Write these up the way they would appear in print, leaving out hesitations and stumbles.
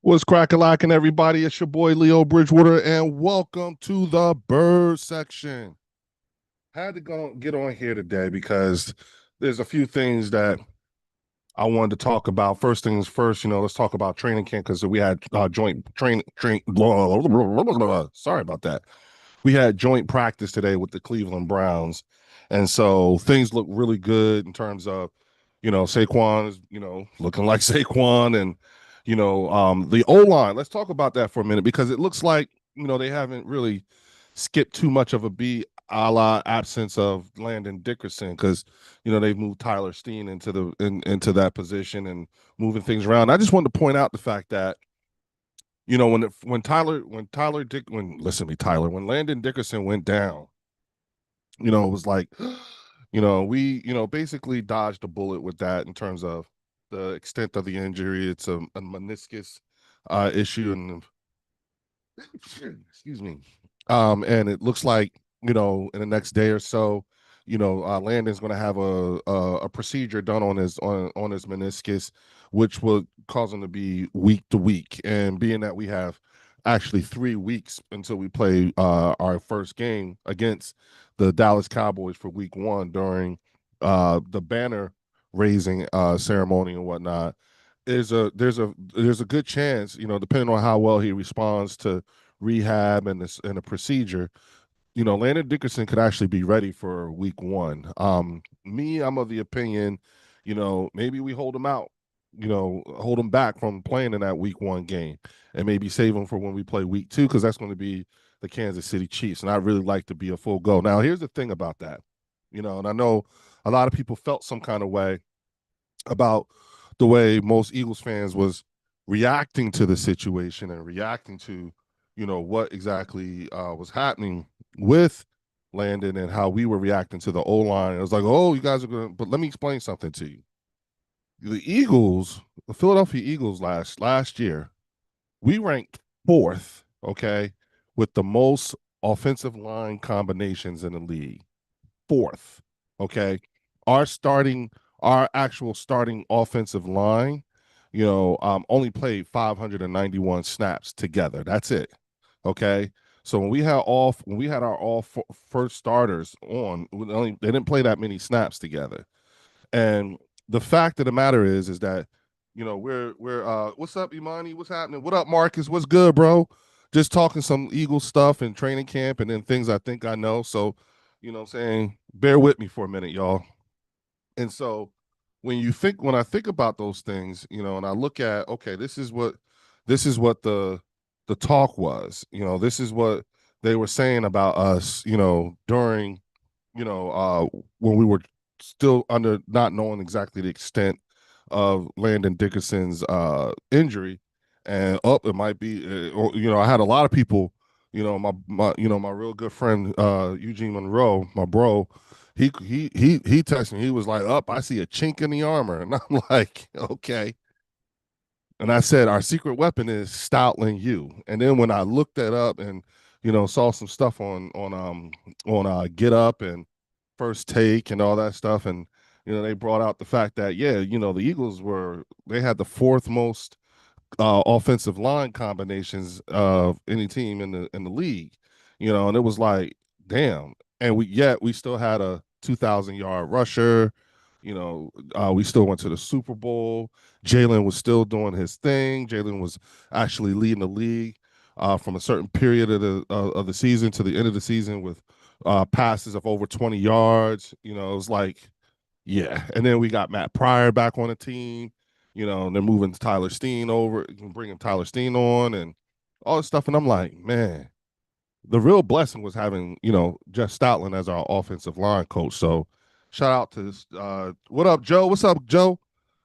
What's crack-a-lackin', everybody? It's your boy Leo Bridgewater, and welcome to the Bird section. Had to go get on here today because there's a few things that I wanted to talk about. First things first, let's talk about training camp because we had joint train. Sorry about that. We had joint practice today with the Cleveland Browns, and so things look really good in terms of, Saquon is, looking like Saquon, and the O line. Let's talk about that for a minute because it looks like they haven't really skipped too much of a beat, a la absence of Landon Dickerson, because they've moved Tyler Steen into that position and moving things around. I just wanted to point out the fact that when Landon Dickerson went down, it was like, we basically dodged a bullet with that in terms of the extent of the injury. It's a meniscus issue, and excuse me. And it looks like, in the next day or so, Landon's going to have a procedure done on his meniscus, which will cause him to be week to week. And being that we have actually 3 weeks until we play our first game against the Dallas Cowboys for week one during the banner raising ceremony and whatnot, there's a good chance, depending on how well he responds to rehab and a procedure, Landon Dickerson could actually be ready for week one. I'm of the opinion, maybe we hold him out, hold him back from playing in that week one game and maybe save him for when we play week two, because that's going to be the Kansas City Chiefs. And I'd really like to be a full go. Now, here's the thing about that, and I know a lot of people felt some kind of way about the way most Eagles fans was reacting to the situation and reacting to, what exactly was happening with Landon and how we were reacting to the O line. It was like, oh, you guys are going to, but let me explain something to you. The Philadelphia Eagles last year, we ranked fourth, okay, with the most offensive line combinations in the league. Fourth, okay. Our starting, our actual starting offensive line, only played 591 snaps together. That's it. Okay. So when we had our first starters on, they didn't play that many snaps together. And the fact of the matter is that, we're what's up, Imani? What's happening? What up, Marcus? What's good, bro? Just talking some Eagle stuff and training camp and then things I think I know. So, what I'm saying, bear with me for a minute, y'all. And so when I think about those things, and I look at, okay, this is what the talk was. This is what they were saying about us, during, when we were still under not knowing exactly the extent of Landon Dickerson's injury. And it might be, I had a lot of people, my real good friend Eugene Monroe, my bro, he texted me. He was like, "Up, I see a chink in the armor," and I'm like, "Okay." And I said, "Our secret weapon is Stoutland U." And then when I looked that up and saw some stuff on Get Up and First Take and all that stuff, and they brought out the fact that, yeah, the Eagles they had the fourth most offensive line combinations of any team in the league, and it was like, damn. And we still had a 2,000-yard rusher. We still went to the Super Bowl. Jalen was still doing his thing. Jalen was actually leading the league from a certain period of the season to the end of the season with passes of over 20 yards. It was like, yeah. And then we got Matt Pryor back on the team, and they're moving Tyler Steen over, bringing Tyler Steen on and all this stuff. And I'm like, man, the real blessing was having, Jeff Stoutland as our offensive line coach. So shout out to this. What up, Joe? What's up, Joe?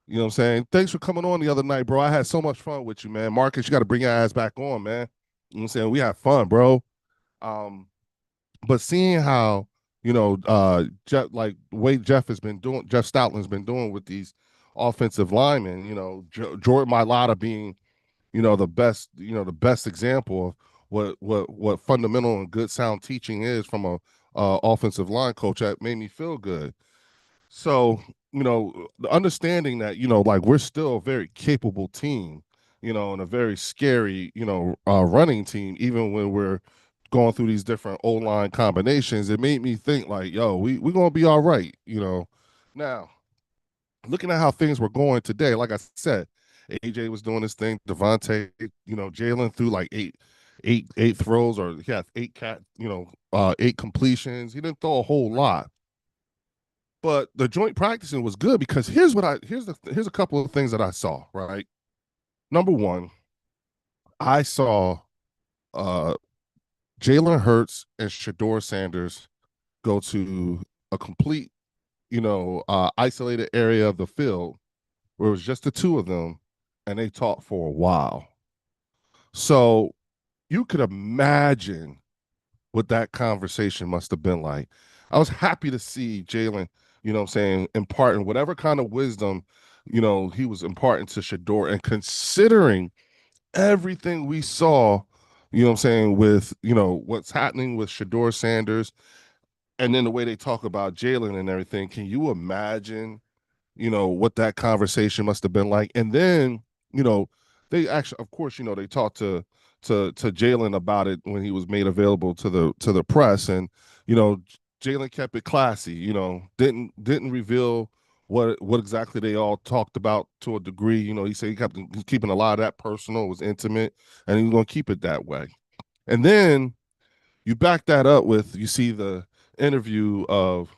You know what I'm saying? Thanks for coming on the other night, bro. I had so much fun with you, man. Marcus, you got to bring your ass back on, man. You know what I'm saying? We had fun, bro. Um, but seeing how Jeff, like the way Jeff Stoutland's been doing with these offensive linemen, Jordan Mailata being the best example of what fundamental and good sound teaching is from a offensive line coach, that made me feel good. So the understanding that like we're still a very capable team, and a very scary, running team, even when we're going through these different O-line combinations. It made me think like, yo, we're gonna be all right. Now, looking at how things were going today, like I said, AJ was doing this thing, Devontae, Jalen threw like eight throws, or he had eight completions. He didn't throw a whole lot. But the joint practicing was good because here's a couple of things that I saw, right? Number one, I saw uh Jalen Hurts and Shador Sanders go to a complete, isolated area of the field where it was just the two of them, and they talked for a while. So you could imagine what that conversation must have been like. I was happy to see Jalen, imparting whatever kind of wisdom, he was imparting to Shador, and considering everything we saw, with, what's happening with Shador Sanders, and then the way they talk about Jalen and everything. Can you imagine, what that conversation must have been like? And then, you know, they actually, of course, they talked to Jalen about it when he was made available to the press, and Jalen kept it classy. Didn't reveal what exactly they all talked about to a degree. He said he's keeping a lot of that personal, it was intimate, and he was going to keep it that way. And then you back that up with, you see the interview of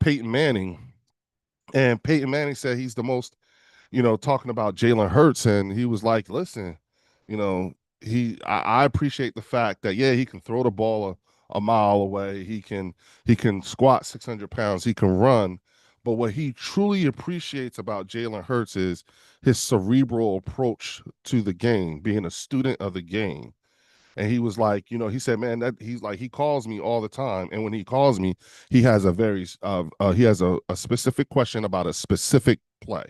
Peyton Manning, and Peyton Manning said he's the most, talking about Jalen Hurts, and he was like, "Listen, you know, I appreciate the fact that, yeah, he can throw the ball a mile away, he can squat 600 pounds, he can run, but what he truly appreciates about Jalen Hurts is his cerebral approach to the game, being a student of the game." And he was like, he said, man, that he's like, he calls me all the time, and when he calls me, he has a specific question about a specific play,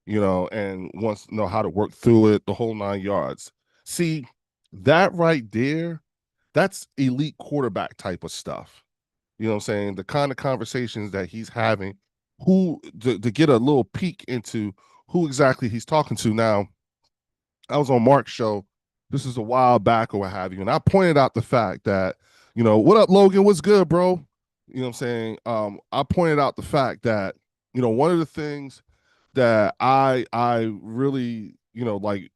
and wants to know how to work through it, the whole 9 yards. See, that right there, that's elite quarterback type of stuff. You know what I'm saying? The kind of conversations that he's having, who to get a little peek into who exactly he's talking to. Now, I was on Mark's show. This is a while back or what have you. And I pointed out the fact that, what up, Logan? What's good, bro? You know what I'm saying? I pointed out the fact that, one of the things that I really, like,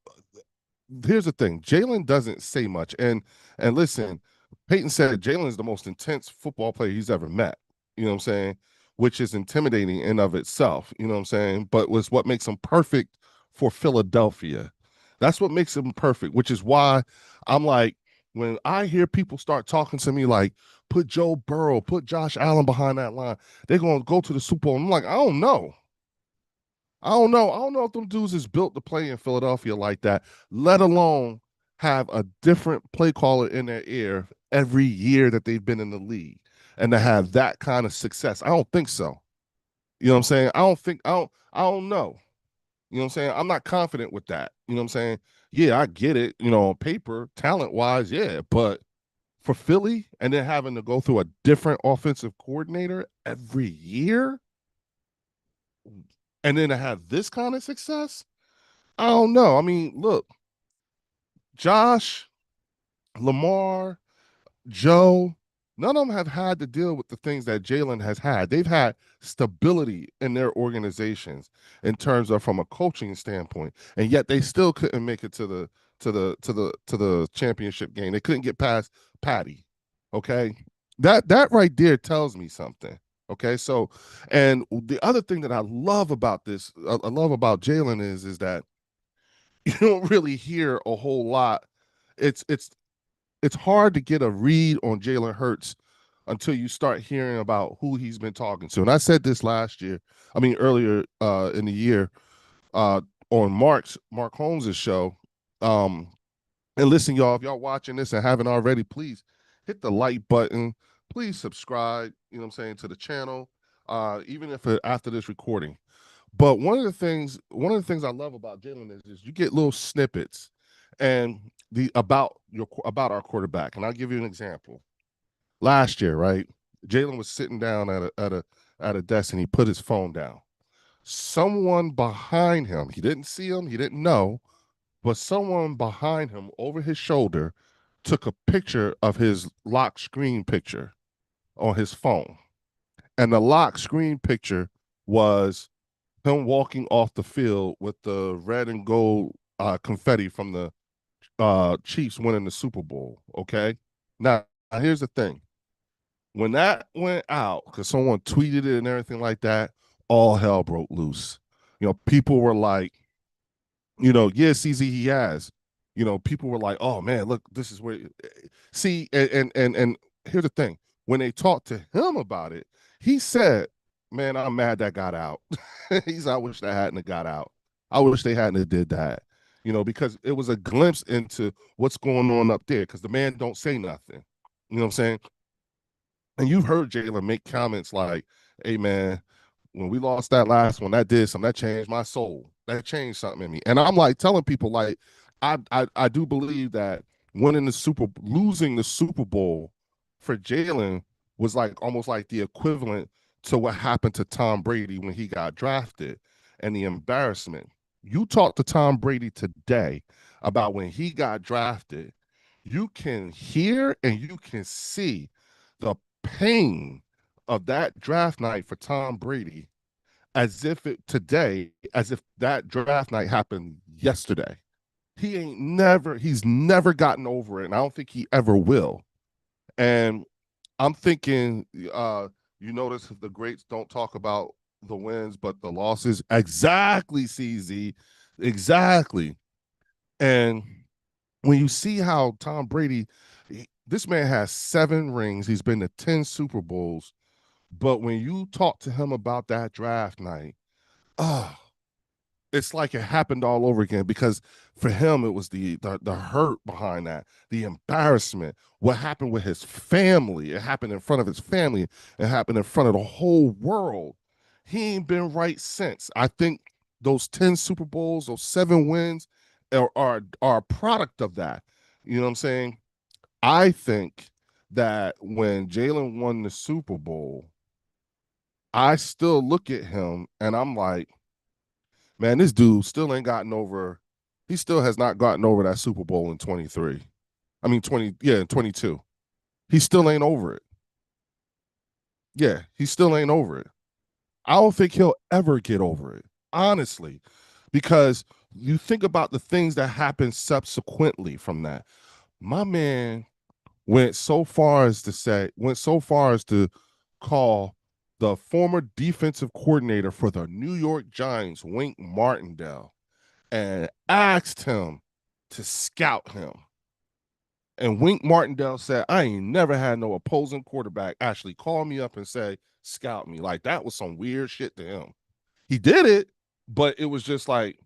here's the thing. Jalen doesn't say much. And listen, Peyton said Jalen is the most intense football player he's ever met. You know what I'm saying? Which is intimidating in of itself. You know what I'm saying? But was what makes him perfect for Philadelphia. That's what makes him perfect, which is why I'm like, when I hear people start talking to me like, put Joe Burrow, put Josh Allen behind that line, they're going to go to the Super Bowl. I'm like, I don't know. I don't know. I don't know if them dudes is built to play in Philadelphia like that, let alone have a different play caller in their ear every year that they've been in the league, and to have that kind of success. I don't think so. You know what I'm saying? I don't know. You know what I'm saying? I'm not confident with that. You know what I'm saying? Yeah, I get it, on paper, talent wise, yeah. But for Philly, and then having to go through a different offensive coordinator every year, and then to have this kind of success, I don't know. I mean, look, Josh, Lamar, Joe, none of them have had to deal with the things that Jalen has had. They've had stability in their organizations in terms of from a coaching standpoint, and yet they still couldn't make it to the championship game. They couldn't get past Patty. Okay, that right there tells me something. Okay, so, and the other thing that I love about this, I love about Jalen is that you don't really hear a whole lot. It's it's hard to get a read on Jalen Hurts until you start hearing about who he's been talking to. And I said this last year, I mean earlier in the year, uh, on Mark Holmes' show. Um, and listen, y'all, if y'all watching this and haven't already, please hit the like button. Please subscribe, what I'm saying, to the channel, even if after this recording. But one of the things I love about Jalen is you get little snippets and the about our quarterback. And I'll give you an example. Last year, right? Jalen was sitting down at a desk, and he put his phone down. someone behind him, he didn't see him, he didn't know, but someone behind him over his shoulder took a picture of his lock screen picture on his phone. And the lock screen picture was him walking off the field with the red and gold confetti from the Chiefs winning the Super Bowl. Okay. Now, here's the thing. When that went out, because someone tweeted it and everything like that, all hell broke loose. People were like, yeah, CZ he has. People were like, oh man, look, this is where. See, and here's the thing: when they talked to him about it, he said, "Man, I'm mad that got out." I wish that hadn't have got out. I wish they hadn't have did that. Because it was a glimpse into what's going on up there. Because the man don't say nothing. You know what I'm saying? And you've heard Jalen make comments like, "Hey, man, when we lost that last one, that did something. That changed my soul. That changed something in me." And I'm like telling people, like, I do believe that losing the Super Bowl for Jalen was like almost like the equivalent to what happened to Tom Brady when he got drafted and the embarrassment. You talk to Tom Brady today about when he got drafted, you can hear and you can see the pain of that draft night for Tom Brady as if that draft night happened yesterday. He's never gotten over it, and I don't think he ever will. And I'm thinking, you notice the greats don't talk about the wins, but the losses. Exactly, CZ. Exactly. And when you see how Tom Brady, this man has 7 rings, he's been to 10 Super Bowls. But when you talk to him about that draft night, oh, it's like it happened all over again because for him it was the hurt behind that, the embarrassment, what happened with his family. It happened in front of his family. It happened in front of the whole world. He ain't been right since. I think those 10 Super Bowls, those 7 wins are a product of that. You know what I'm saying? I think that when Jalen won the Super Bowl, I still look at him and I'm like, man, this dude still ain't gotten over. He still has not gotten over that Super Bowl in 23. I mean 20, yeah, in 22. He still ain't over it. Yeah, he still ain't over it. I don't think he'll ever get over it, honestly, because you think about the things that happened subsequently from that. My man went so far as to call the former defensive coordinator for the New York Giants, Wink Martindale, and asked him to scout him. And Wink Martindale said, I ain't never had no opposing quarterback actually call me up and say, scout me. Like that was some weird shit to him. He did it, but it was just like,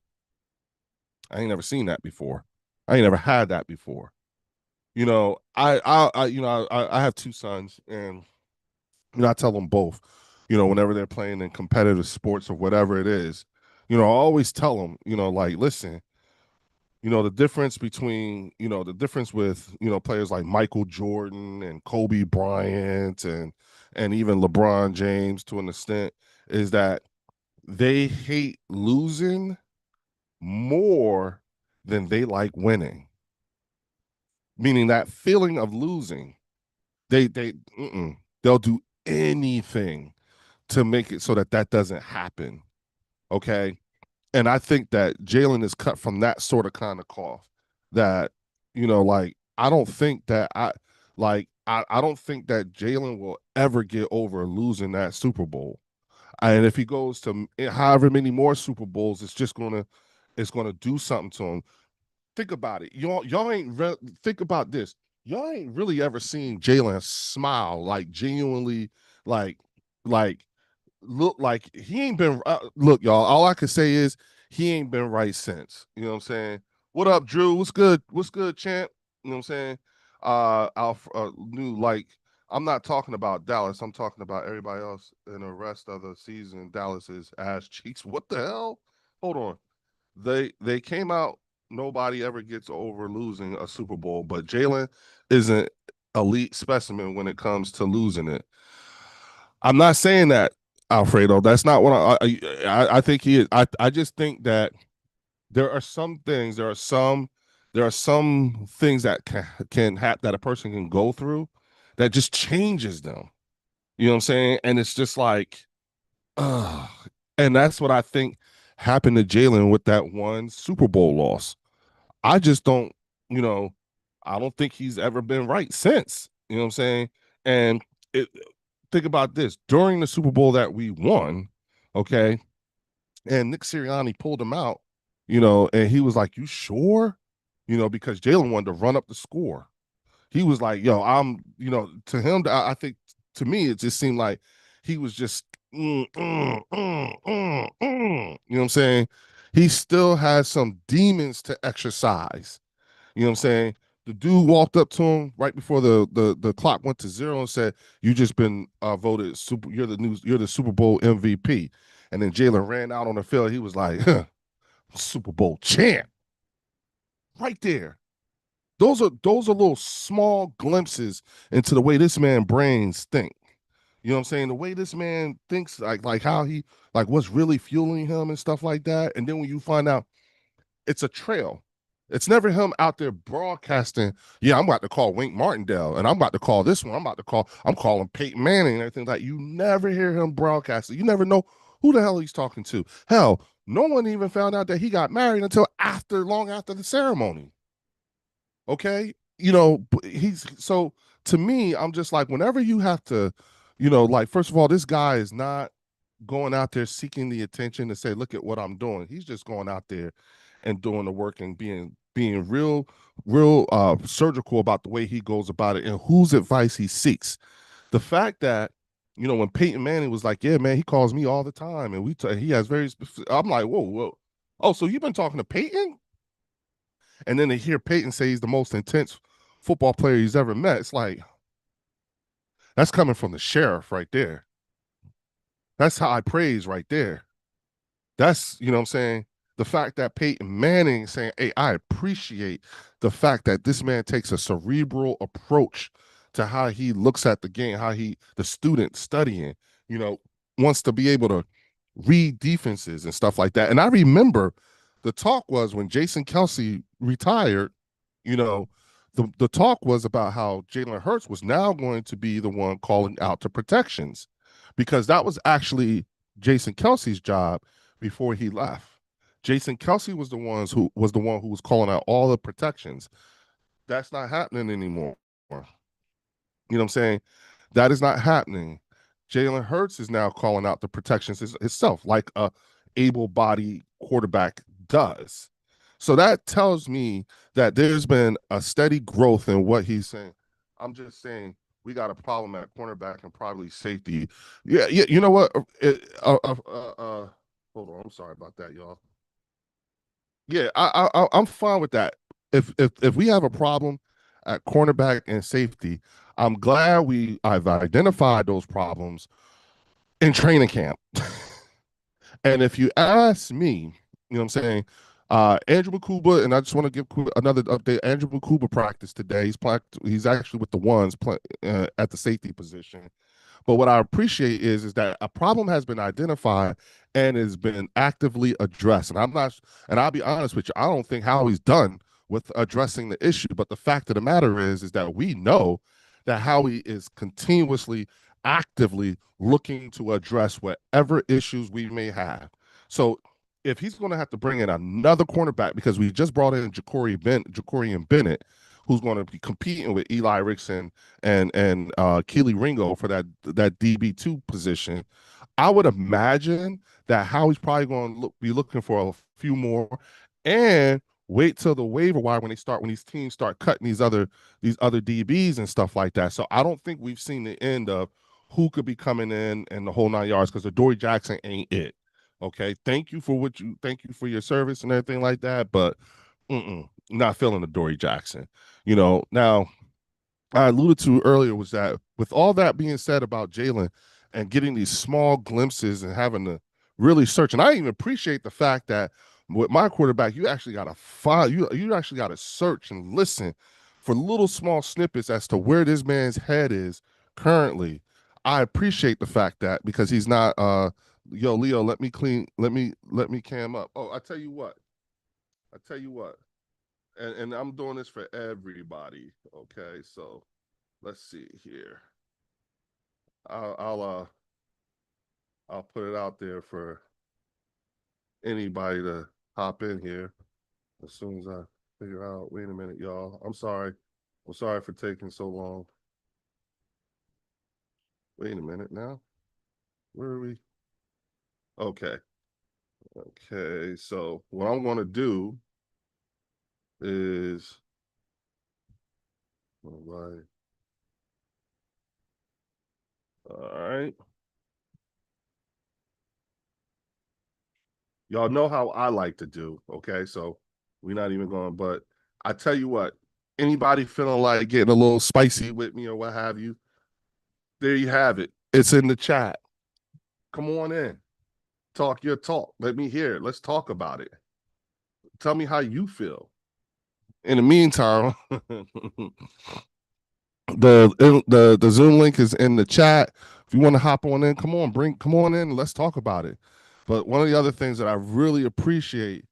I ain't never seen that before. I ain't never had that before. I have 2 sons, and I tell them both, whenever they're playing in competitive sports or whatever it is, I always tell them, like, listen, the difference with players like Michael Jordan and Kobe Bryant and even LeBron James to an extent is that they hate losing more than they like winning, meaning that feeling of losing, they'll do anything to make it so that doesn't happen. Okay. And I think that Jalen is cut from that sort of kind of cloth. That like I don't think that Jalen will ever get over losing that Super Bowl. And if he goes to however many more Super Bowls, it's gonna do something to him. Think about it, y'all ain't think about this. Y'all ain't really ever seen Jalen smile like genuinely, like like look like he ain't been look, y'all, all I can say is he ain't been right since. You know what I'm saying? What up, Drew? What's good, champ? You know what I'm saying? Alf new like I'm not talking about Dallas, I'm talking about everybody else in the rest of the season. Dallas is ass cheeks. What the hell? Hold on. They came out, nobody ever gets over losing a Super Bowl, but Jalen is an elite specimen when it comes to losing it. I'm not saying that Alfredo. That's not what I think he is. I just think that there are some things, there are some things that can happen that a person can go through that just changes them. You know what I'm saying? And it's just like, uh, and that's what I think happened to Jalen with that one Super Bowl loss. I just don't, you know, I don't think he's ever been right since. You know what I'm saying? And it, think about this during the Super Bowl that we won, okay, and Nick Sirianni pulled him out, and he was like, "You sure?" Because Jalen wanted to run up the score. He was like, "Yo, to him, I think to me, it just seemed like he was just, You know what I'm saying? He still has some demons to exercise. You know what I'm saying? The dude walked up to him right before the clock went to zero and said, "You just been voted super. You're the Super Bowl MVP." And then Jalen ran out on the field. He was like, huh, "Super Bowl champ!" Right there. Those are little small glimpses into the way this man brains think. You know what I'm saying? The way this man thinks, like how he like what's really fueling him and stuff like that. And then when you find out it's a trail. It's never him out there broadcasting, yeah, I'm about to call Wink Martindale and I'm about to call this one. I'm calling Peyton Manning and everything like you never hear him broadcasting. You never know who the hell he's talking to. Hell, no one even found out that he got married until long after the ceremony. Okay. He's so to me, I'm just like, whenever you have to, like, first of all, this guy is not going out there seeking the attention to say, look at what I'm doing. He's just going out there and doing the work and being real surgical about the way he goes about it and whose advice he seeks. The fact that, when Peyton Manning was like, yeah, man, he calls me all the time and he has very specific, I'm like, whoa. Oh, so you've been talking to Peyton? And then to hear Peyton say he's the most intense football player he's ever met, it's like, that's coming from the sheriff right there. That's high praise right there. That's, what I'm saying? The fact that Peyton Manning saying, hey, I appreciate the fact that this man takes a cerebral approach to how he looks at the game, the student studying, you know, wants to be able to read defenses and stuff like that. And I remember the talk was when Jason Kelce retired, you know, the talk was about how Jalen Hurts was now going to be the one calling out to protections because that was actually Jason Kelce's job before he left. Jason Kelce was the one who was calling out all the protections. That's not happening anymore. You know what I'm saying? That is not happening. Jalen Hurts is now calling out the protections himself, like a able-bodied quarterback does. So that tells me that there's been a steady growth in what he's saying. I'm just saying we got a problem at cornerback and probably safety. Yeah. You know what? Hold on. I'm sorry about that, y'all. Yeah, I'm fine with that. If we have a problem at cornerback and safety, I'm glad I've identified those problems in training camp. And if you ask me, you know what I'm saying, Andrew Makuba, and I just want to give another update. Andrew Makuba practiced today. He's actually with the ones at the safety position. But what I appreciate is that a problem has been identified and has been actively addressed. And I'll be honest with you, I don't think Howie's done with addressing the issue. But the fact of the matter is that we know that Howie is continuously, actively looking to address whatever issues we may have. So if he's going to have to bring in another cornerback, because we just brought in Jacorian Bennett, who's going to be competing with Eli Ricks and Keely Ringo for that DB2 position. I would imagine that Howie's probably going to be looking for a few more and wait till the waiver wire when these teams start cutting these other DBs and stuff like that. So I don't think we've seen the end of who could be coming in and the whole 9 yards because Adoree Jackson ain't it. Okay, thank you for your service and everything like that, but not feeling Adoree Jackson. Now I alluded to earlier was that with all that being said about Jalen and getting these small glimpses and having to really search, and I even appreciate the fact that with my quarterback, you actually got to find you actually got to search and listen for little small snippets as to where this man's head is currently. I appreciate the fact that because he's not yo, Leo, let me cam up. Oh, I tell you what, and I'm doing this for everybody. Okay, so let's see here. I'll I'll uh I'll put it out there for anybody to hop in here as soon as I figure out. Wait a minute, y'all. I'm sorry. I'm sorry for taking so long. Wait a minute now. Where are we? Okay. Okay. So what I'm going to do is, all right. All right. Y'all know how I like to do. Okay. So we're not even going, but I tell you what, anybody feeling like getting a little spicy with me or what have you, there you have it. It's in the chat. Come on in. Talk your talk. Let me hear it. Let's talk about it. Tell me how you feel. In the meantime, the Zoom link is in the chat. If you want to hop on in, come on in, and let's talk about it. But one of the other things that I really appreciate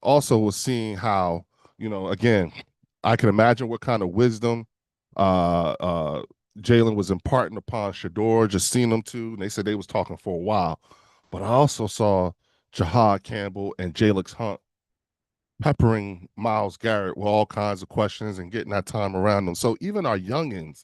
also was seeing how, again, I can imagine what kind of wisdom Jalen was imparting upon Shador, just seeing them two. And they said they was talking for a while. But I also saw Jahad Campbell and Jalix Hunt peppering Miles Garrett with all kinds of questions and getting that time around them. So even our youngins,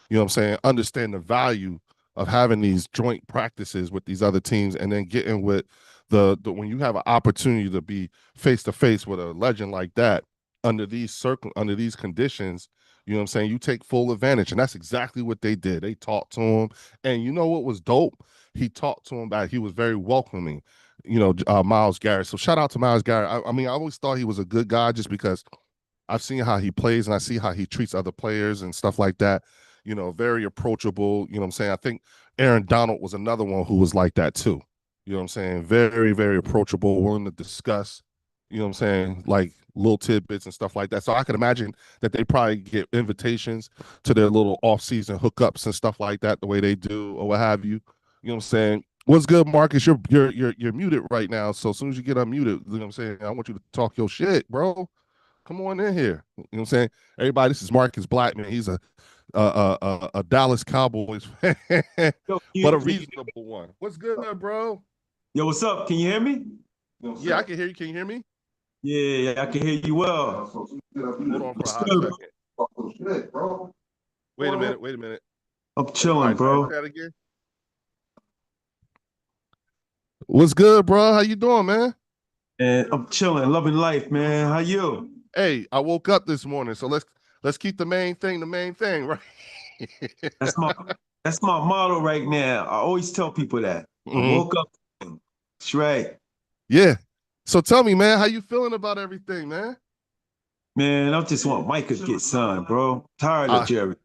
what I'm saying, understand the value of having these joint practices with these other teams and then getting with the when you have an opportunity to be face to face with a legend like that under these conditions, what I'm saying, you take full advantage. And that's exactly what they did. They talked to him. And you know what was dope? He talked to him back. He was very welcoming, Miles Garrett. So shout out to Miles Garrett. I mean, I always thought he was a good guy just because I've seen how he plays and I see how he treats other players and stuff like that. Very approachable. You know what I'm saying? I think Aaron Donald was another one who was like that too. You know what I'm saying? Very, very approachable, willing to discuss, like little tidbits and stuff like that. So I can imagine that they probably get invitations to their little off-season hookups and stuff like that, the way they do or what have you. You know what I'm saying? What's good, Marcus? You're muted right now. So as soon as you get unmuted, you know what I'm saying? I want you to talk your shit, bro. Come on in here. You know what I'm saying? Everybody, this is Marcus Blackman. He's a Dallas Cowboys fan, Yo, but a reasonable one. What's good, bro? yo, what's up? Can you hear me? Yeah, I can hear you. Can you hear me? Yeah, I can hear you well. Hold on for a hot Good. second. Wait a minute. Wait a minute. I'm All chilling, right, bro. say that again. What's good, bro? How you doing, man? And I'm chilling, loving life, man. How you? Hey, I woke up this morning, so let's keep the main thing, right? That's my that's my motto right now. I always tell people that. I Mhm. woke up. That's right. Yeah. So tell me, man, how you feeling about everything, man? Man, I just want Micah to get signed, bro. Tired of Uh, Jerry.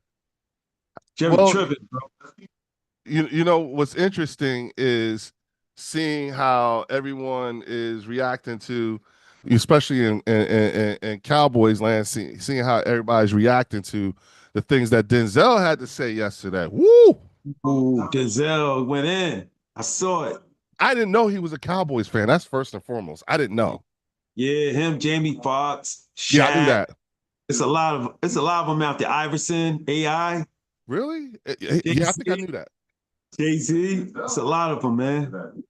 Jerry well, tripping, bro. you know what's interesting is seeing how everyone is reacting to, especially in Cowboys land, seeing how everybody's reacting to the things that Denzel had to say yesterday. Woo! Ooh, Denzel went in. I saw it. I didn't know he was a Cowboys fan. That's first and foremost. I didn't know. Yeah, him, Jamie Foxx, Yeah, I knew Shaq. that. It's a lot of them out there. Iverson, AI, Really? Yeah, I think I Jay-Z. knew that. Jay-Z. It's a lot of them, man.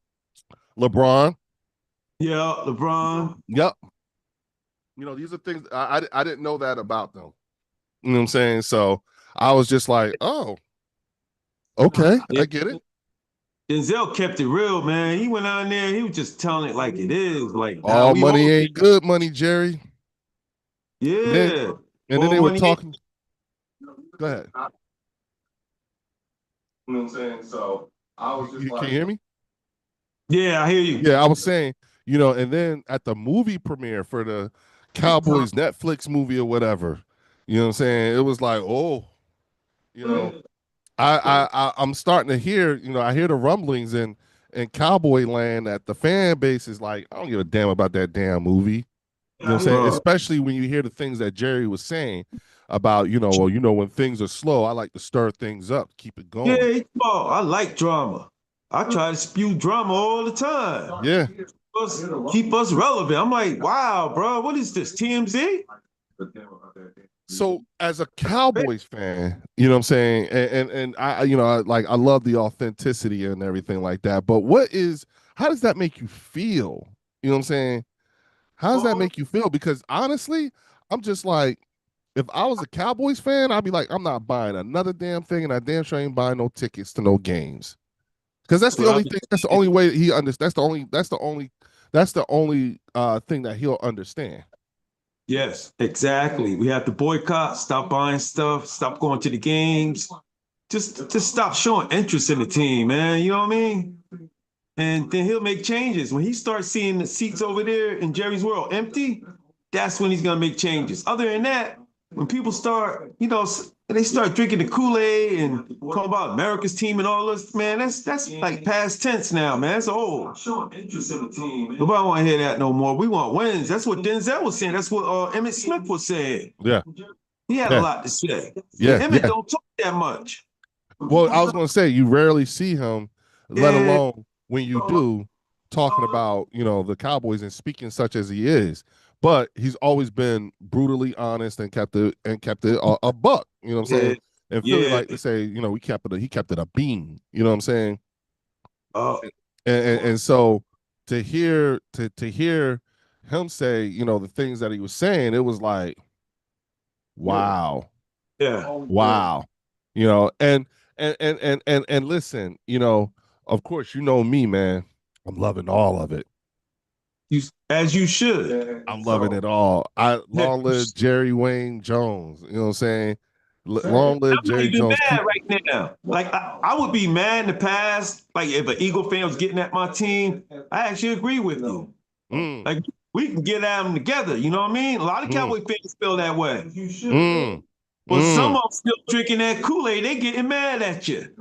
LeBron. Yeah, LeBron. Yep. These are things I didn't know that about them. You know what I'm saying? So I was just like, oh, okay, Yeah. I get it. Denzel kept it real, man. He went out there, he was just telling it like it is, like how All we money all ain't think. good money, Jerry. And then Yeah. and then All they were money. talking. Go ahead. You know what I'm saying? So I was just Can you like, hear me? yeah, I hear you. Yeah, I was saying, and then at the movie premiere for the Cowboys Netflix movie or whatever, you know what I'm saying? It was like, oh, you know, I'm starting to hear, I hear the rumblings in Cowboy land that the fan base is like, I don't give a damn about that damn movie. You know what I'm saying? Bro, Especially when you hear the things that Jerry was saying. about, well, when things are slow, I like to stir things up, keep it Yeah, going. I like drama. I try to spew drama all the time. Yeah. Keep us relevant. I'm like, wow, bro, what is this? TMZ? So as a Cowboys fan, you know what I'm saying, and I I love the authenticity and everything like that. But how does that make you feel? You know what I'm saying? How does that make you feel? Because honestly, I'm just like, if I was a Cowboys fan, I'd be like, I'm not buying another damn thing, and I damn sure ain't buying no tickets to no games. Because that's the only thing. That's the only way he understands. That's the only thing that he'll understand. Yes, exactly. We have to boycott, stop buying stuff, stop going to the games. Just stop showing interest in the team, man. You know what I mean? And then he'll make changes. When he starts seeing the seats over there in Jerry's World empty, that's when he's gonna make changes. Other than that, when people start, they start drinking the Kool-Aid and talking about America's team and all this, man, that's like past tense now, man. That's old. Showing interest in the team. Man. Nobody want to hear that no more. We want wins. That's what Denzel was saying. That's what Emmitt Smith was saying. Yeah. He had a Yeah. lot to say. Yeah. And Emmitt don't talk that much. Well, I was going to say, you rarely see him, let Yeah. alone when you do, talking about, the Cowboys and speaking such as he is. But he's always been brutally honest and kept it a buck. You know what I'm saying? And Philly like to say, he kept it a bean. You know what I'm saying? And so to hear him say, the things that he was saying, it was like, wow. Yeah. Wow. And listen, of course, me, man. I'm loving all of it. As you should. I'm loving it all. Long live Jerry Wayne Jones. You know what I'm saying? Long live Jerry Jones. Mad right now. Like I would be mad in the past. Like if an Eagle fan was getting at my team, I actually agree with you. Like we can get at them together. You know what I mean? A lot of Cowboy fans feel that way. You should. But some of them still drinking that Kool-Aid. They getting mad at you.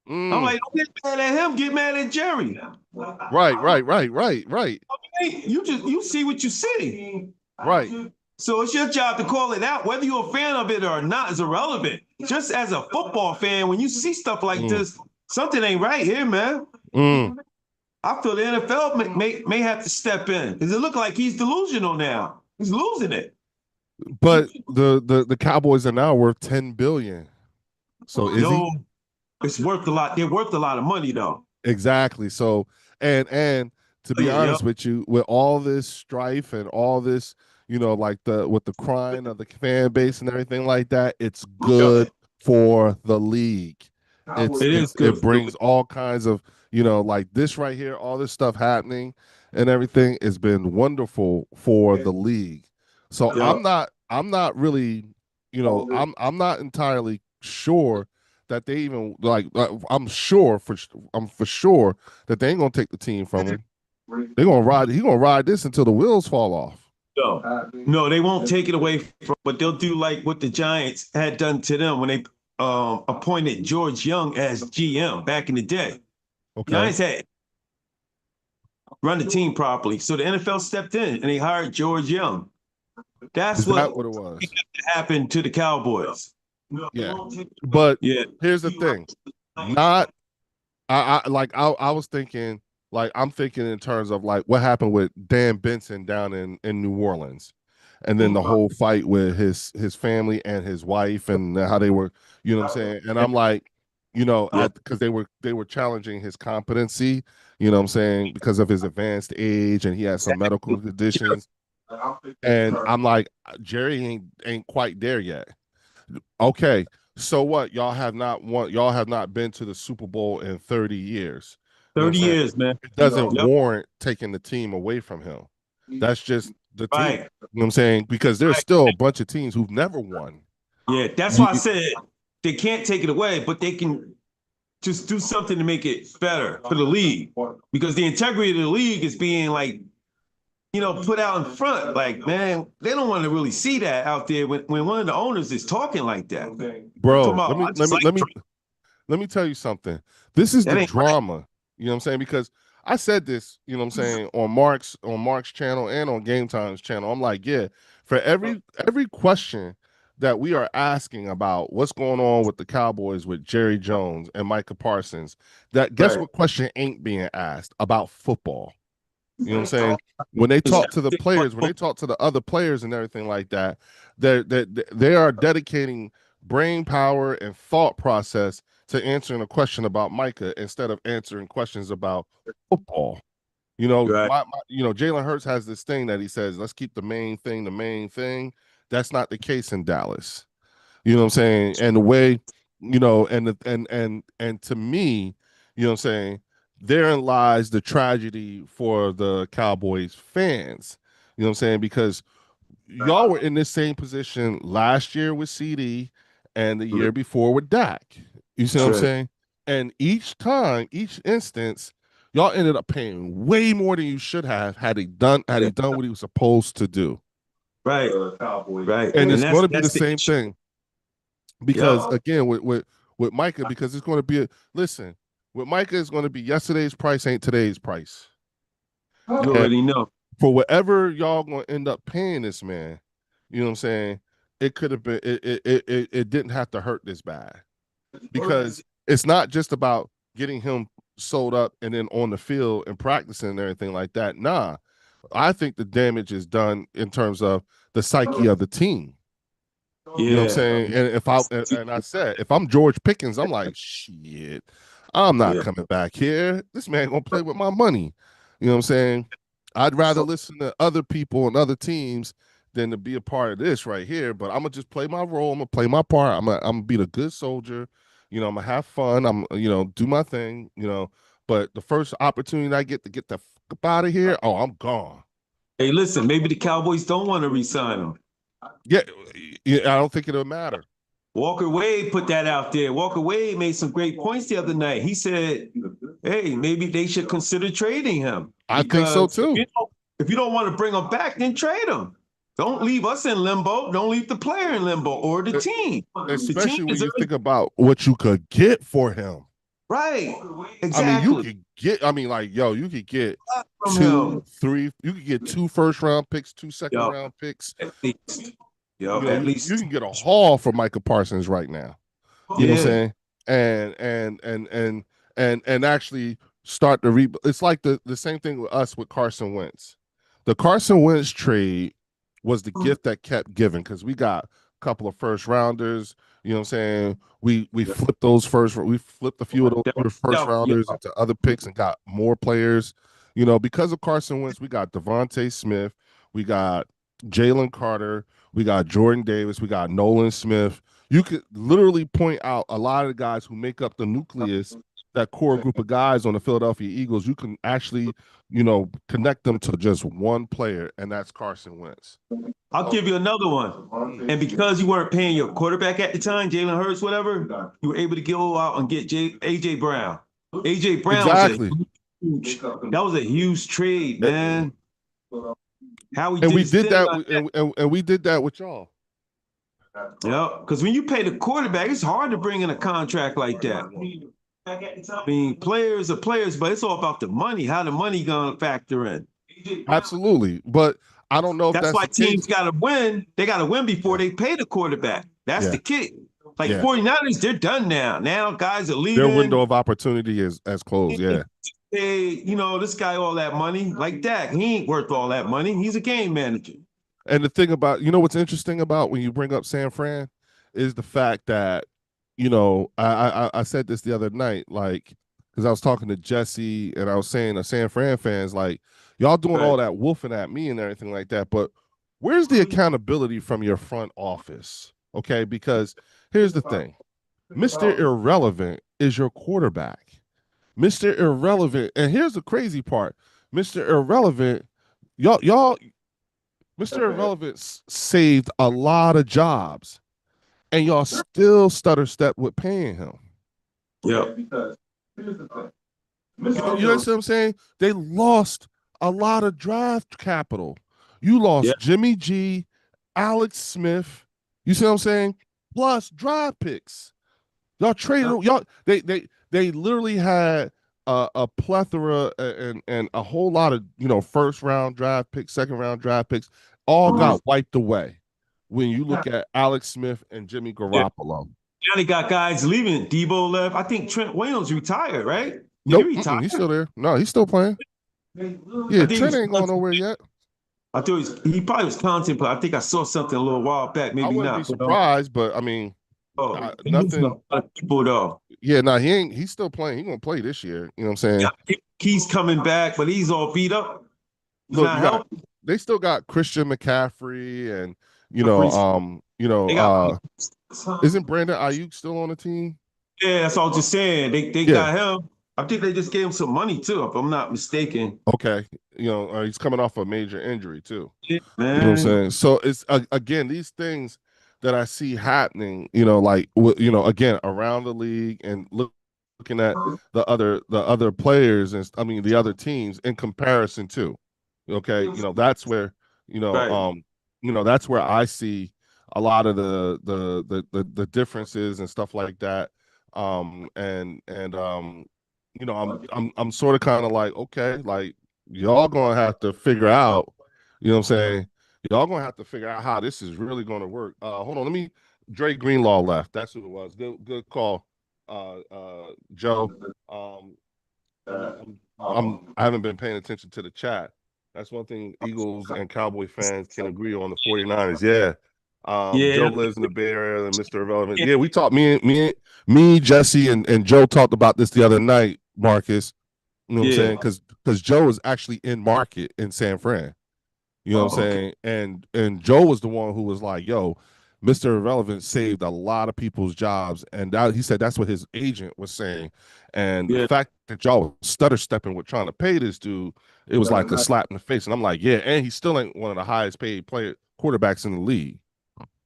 I'm like, don't get mad at him. Get mad at Jerry. Right. I mean, you see what you see. Right. So it's your job to call it out. Whether you're a fan of it or not is irrelevant. Just as a football fan, when you see stuff like this, something ain't right here, man. I feel the NFL may have to step in because it looks like he's delusional now. He's losing it. But the Cowboys are now worth $10 billion. So is he? It's worth a lot. They're worth a lot of money, though. Exactly. So and to be honest with you, with all this strife and all this, like with the crying of the fan base and everything like that, it's good for the league. It brings all kinds of, like this right here, all this stuff happening and everything has been wonderful for the league. So I'm not really, I'm not entirely sure that they even I'm for sure that they ain't gonna take the team from him. He's gonna ride this until the wheels fall off. No, they won't take it away from, but they'll do like what the Giants had done to them when they appointed George Young as GM back in the day. Okay. Giants had run the team properly. So the NFL stepped in and they hired George Young. That's what it was. Happened to the Cowboys. Yeah. But here's the thing. I was thinking, like, I'm thinking in terms of like what happened with Dan Benson down in New Orleans. And then the whole fight with his family and his wife and how they were, you know what I'm saying? And I'm like, because they were challenging his competency, you know what I'm saying, because of his advanced age and he had some medical conditions. And I'm like, Jerry ain't quite there yet. Okay, so what? Y'all have not been to the Super Bowl in 30 years. 30 years, man. It doesn't warrant taking the team away from him. That's just the team. You know what I'm saying? Because there's still a bunch of teams who've never won. Yeah, that's why I said they can't take it away, but they can just do something to make it better for the league. Because the integrity of the league is being like, put out in front. Like, man, they don't want to really see that out there when one of the owners is talking like that. Bro, let me tell you something. This is the drama. Right. You know what I'm saying? Because I said this, you know what I'm saying, on Mark's channel and on Game Time's channel. I'm like, yeah, for every question that we are asking about what's going on with the Cowboys with Jerry Jones and Micah Parsons, that guess Right. what question ain't being asked about football? You know what I'm saying? When they talk to the players, when they talk to the other players and everything like that, they are dedicating brain power and thought process to answering a question about Micah instead of answering questions about football. You know, Right. Jalen Hurts has this thing that he says, let's keep the main thing the main thing. That's not the case in Dallas. You know what I'm saying? And the way, and to me, you know what I'm saying, therein lies the tragedy for the Cowboys fans. You know what I'm saying? Because y'all were in this same position last year with CD and the year before with Dak. You see what I'm Right. saying? And each time, each instance, y'all ended up paying way more than you should have had he done what he was supposed to do. Right. Right. And it's going to be the that's the same issue. thing because Yep. again with Micah, because it's going to be listen, with Micah it's going to be yesterday's price ain't today's price. You And already know. for whatever y'all going to end up paying this man, you know what I'm saying? It could have been it didn't have to hurt this bad because it's not just about getting him sold up and then on the field and practicing and everything like that. Nah, I think the damage is done in terms of the psyche of the team. You know what I'm Yeah. saying? And I said, if I'm George Pickens, I'm like, shit, I'm not Yeah. coming back here. This man gonna play with my money. You know what I'm saying? I'd rather listen to other people and other teams than to be a part of this right here. But I'm gonna just play my role. I'm gonna play my part. I'm gonna be the good soldier. You know, I'm gonna have fun. I'm do my thing. But the first opportunity I get to get the fuck up out of here, oh, I'm gone. Hey, listen, maybe the Cowboys don't want to re-sign him. Yeah, I don't think it'll matter. Walker Wade put that out there. Walker Wade made some great points the other night. He said, hey, maybe they should consider trading him. I think so Because too. if you don't want to bring him back, then trade him. Don't leave us in limbo. Don't leave the player in limbo or the team. The team Especially when is you think about what you could get for him. right. I mean, you Exactly. could get, I mean, like, yo, you could get From two, him. three, you could get 2 first-round picks, 2 second Yo, round picks. at least. You Yo, know, at you least. can get a haul for Micah Parsons right now. You know what I'm Yeah. saying? And actually start the it's like the same thing with us with Carson Wentz. The Carson Wentz trade was the gift that kept giving because we got a couple of first rounders. You know what I'm saying? We flipped we flipped a few of those first Yo, rounders into other picks and got more players. You know, because of Carson Wentz, we got Devontae Smith, we got Jalen Carter, we got Jordan Davis, we got Nolan Smith. You could literally point out a lot of the guys who make up the nucleus, that core group of guys on the Philadelphia Eagles. You can actually, connect them to just one player, and that's Carson Wentz. I'll give you another one. And because you weren't paying your quarterback at the time, Jalen Hurts, whatever, you were able to go out and get AJ Brown. AJ Brown was a Exactly. that was a huge trade, man. How he And did we his did thing that, like that. and we did that with y'all. Yeah, because when you pay the quarterback, it's hard to bring in a contract like that. I mean, players are players, but it's all about the money. How the money gonna factor in? Absolutely, but I don't know if That's that's why the case. teams got to win. They got to win before Yeah, they pay the quarterback. That's yeah, the kick. Like yeah. 49ers, they're done now. Now guys are Their window leaving. of opportunity is as closed. Yeah. Hey, this guy all that money. Like Dak, he ain't worth all that money. He's a game manager. And the thing about, what's interesting about when you bring up San Fran is the fact that, I said this the other night, like, because I was talking to Jesse and I was saying to San Fran fans, like, y'all doing all Right. that wolfing at me and everything like that, but where's the accountability from your front office? Okay, because here's the thing, Mr. Irrelevant is your quarterback. Mr. Irrelevant, and here's the crazy part, Mr. Irrelevant, y'all Mr. Irrelevant saved a lot of jobs, and y'all still stutter step with paying him. Yeah. You understand what I'm saying? They lost a lot of draft capital. You Yeah. lost Jimmy G, Alex Smith. You see what I'm saying? Plus draft picks. Y'all traded they literally had a plethora and a whole lot of first round draft picks, second round draft picks, all got wiped away when you look at Alex Smith and Jimmy Yeah. Garoppolo. Now they got guys leaving. Debo left. I think Trent Williams retired, right? Did he Nope, retire? he's still there. No, he's still playing. I Yeah, think he Trent was, ain't going nowhere yet. I thought he probably was contemplating. I think I saw something a little while back. I Maybe wouldn't be not. But, surprised, but I mean, they losing a nothing. lot of people though. Yeah, no, he ain't. He's still playing. He's gonna play this year. You know what I'm saying? Yeah, he's coming back, but he's all beat up. He's Look, not you got. healthy. They still got Christian McCaffrey, and They got isn't Brandon Ayuk still on the team? yeah, that's all I was just saying. They Yeah. got him. I think they just gave him some money too, if I'm not mistaken. Okay. He's coming off a major injury too. Yeah, You know what I'm man. saying? So it's again these things that I see happening. Again around the league and looking at the other players and I mean the other teams in comparison to. Okay, that's where Right. that's where I see a lot of the differences and stuff like that. I'm sort of kind of like, okay, like y'all gonna have to figure out, you know what I'm saying? Y'all gonna have to figure out how this is really gonna work. Hold on, Dre Greenlaw left. That's who it was. Good call, Joe. I haven't been paying attention to the chat. That's one thing Eagles and Cowboy fans can agree on the 49ers. Yeah. Joe lives in the Bay Area and Mr. Irrelevant. Yeah, we talked, me, Jesse, and Joe talked about this the other night, Marcus. You know what I'm saying? Because Joe is actually in market in San Fran. You know what I'm saying? And Joe was the one who was like, yo, Mr. Irrelevant saved a lot of people's jobs. And he said that's what his agent was saying. And the fact that y'all was stutter stepping with trying to pay this dude, it was like a slap in the face. And I'm like, yeah, and he still ain't one of the highest paid quarterbacks in the league.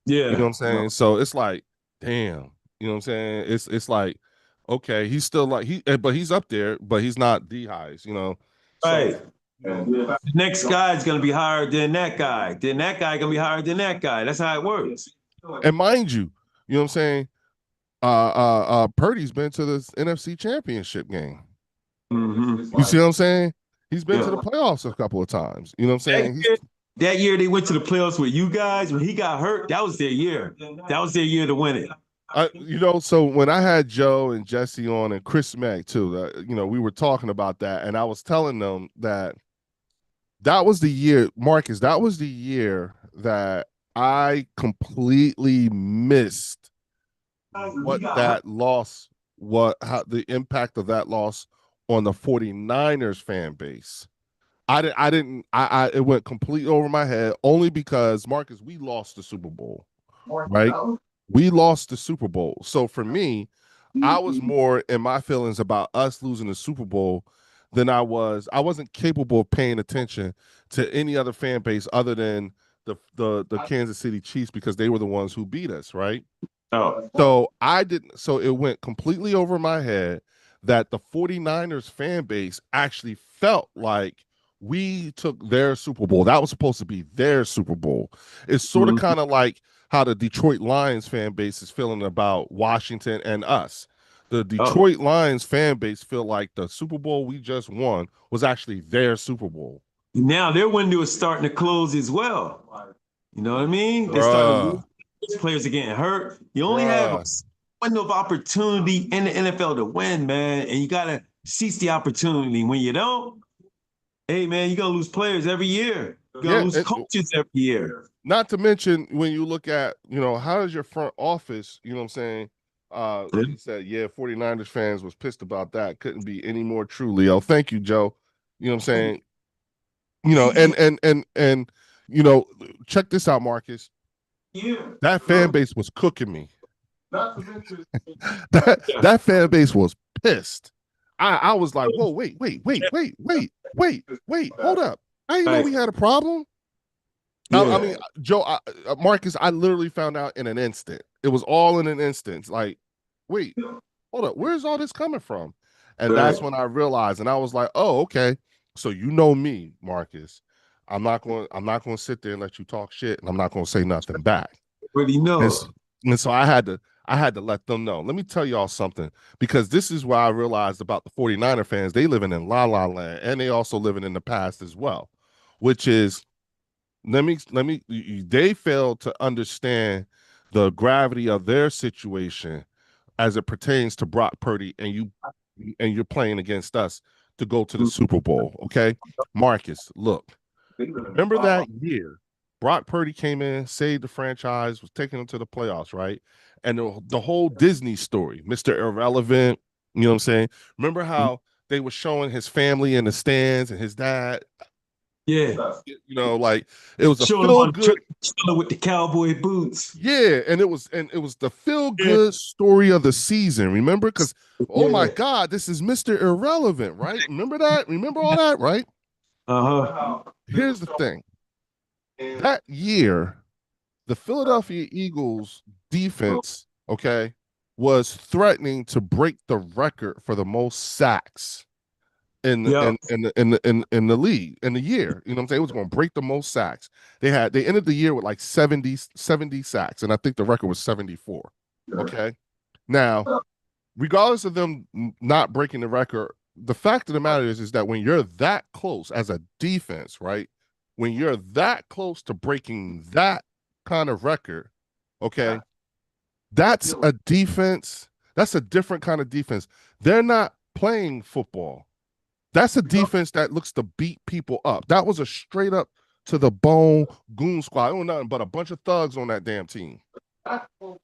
Yeah. You know what I'm saying? So it's like, damn. You know what I'm saying? It's like, okay, he's still like but he's up there, but he's not the highest, Right. So, the next guy is gonna be higher than that guy. Then that guy gonna be higher than that guy. That's how it works. and mind you know what I'm saying? Purdy's been to the NFC Championship game. Mm-hmm. You see what I'm saying? He's been to the playoffs a couple of times. You know what I'm saying? That year they went to the playoffs with you guys when he got hurt. That was their year. That was their year to win it. So when I had Joe and Jesse on and Chris Mack too, we were talking about that, and I was telling them that was the year, Marcus. That was the year that I completely missed what that loss, how the impact of that loss on the 49ers fan base. It went completely over my head only because, Marcus, we lost the Super Bowl, right? We lost the Super Bowl. So for me, I was more in my feelings about us losing the Super Bowl than I wasn't capable of paying attention to any other fan base other than the Kansas City Chiefs because they were the ones who beat us, right? So it went completely over my head that the 49ers fan base actually felt like we took their Super Bowl. That was supposed to be their Super Bowl. It's sort of kind of like how the Detroit Lions fan base is feeling about Washington and us. The Detroit Lions fan base feel like the Super Bowl we just won was actually their Super Bowl. Now their window is starting to close as well. You know what I mean? They're starting to players are getting hurt. You only have a window of opportunity in the NFL to win, man, and you gotta seize the opportunity. When you don't, hey man, you're gonna lose players every year. You're gonna lose coaches every year. Not to mention when you look at, how does your front office, you know what I'm saying? He said, 49ers fans was pissed about that. Couldn't be any more true, Leo. Thank you, Joe. You know what I'm saying? And check this out, Marcus. That fan base was cooking me. that fan base was pissed. I was like, whoa, wait, hold up. I didn't know we had a problem. I mean, Joe, Marcus, I literally found out in an instant. It was all in an instant. Like, wait, hold up, where's all this coming from? And that's when I realized, and I was like, oh, okay. So me, Marcus. I'm not going to sit there and let you talk shit, and I'm not going to say nothing back. Already know. And so I had to let them know. Let me tell y'all something, because this is what I realized about the 49er fans. They living in la la land, and they also living in the past as well, which is They failed to understand the gravity of their situation as it pertains to Brock Purdy, and you're playing against us to go to the Super Bowl. Okay, Marcus, look, remember that year Brock Purdy came in, saved the franchise, was taking them to the playoffs, right? And the whole Disney story, Mr. Irrelevant, you know what I'm saying? Remember how they were showing his family in the stands and his dad, Yeah. you know, like it was a Showing him feel on the good. trailer with the cowboy boots. Yeah, and it was the feel Yeah. good story of the season. Remember? Because oh my Yeah. God, this is Mr. Irrelevant, right? Remember that? Remember all that, right? Uh-huh. Here's the thing. That year, the Philadelphia Eagles defense, okay, was threatening to break the record for the most sacks Yeah. in the league in the year. You know what I'm saying? It was going to break the most sacks. They ended the year with like 70 sacks, and I think the record was 74. Okay. Now, regardless of them not breaking the record, the fact of the matter is that when you're that close as a defense, right? When you're that close to breaking that kind of record, okay, that's a defense. That's a different kind of defense. They're not playing football. That's a defense that looks to beat people up. That was a straight up to the bone goon squad. It was nothing but a bunch of thugs on that damn team.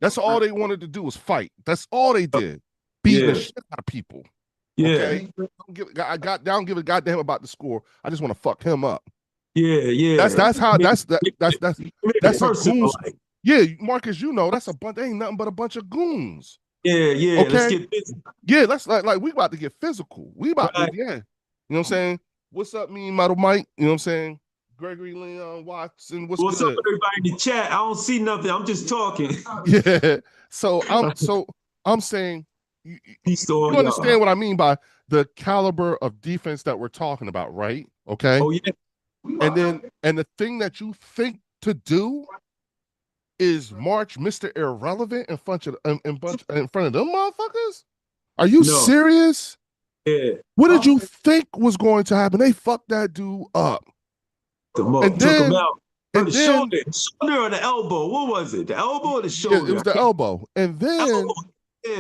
That's all they wanted to do was fight. That's all they did. Beating the shit out of people. Okay. I don't give a goddamn about the score. I just want to fuck him up. Yeah. That's a goon. Like. Yeah, Marcus, you know that's a bunch. Ain't nothing but a bunch of goons. Yeah. Okay. Let's get busy. Yeah, let's like we about to get physical. We about to, yeah. You know what I'm saying? What's up, me, Metal Mike? You know what I'm saying? Gregory Leon Watson, what's What's good? up, everybody in the chat? I don't see nothing. I'm just talking. Yeah. So I'm saying you understand what I mean by the caliber of defense that we're talking about, right? Okay. Oh yeah. And the thing that you think to do is march Mr. Irrelevant in front of them motherfuckers? Are you serious? Yeah. What did you think was going to happen? They fucked that dude up. And took him out. The shoulder or the elbow. What was it? The elbow or the shoulder? Yeah, it was the elbow. And then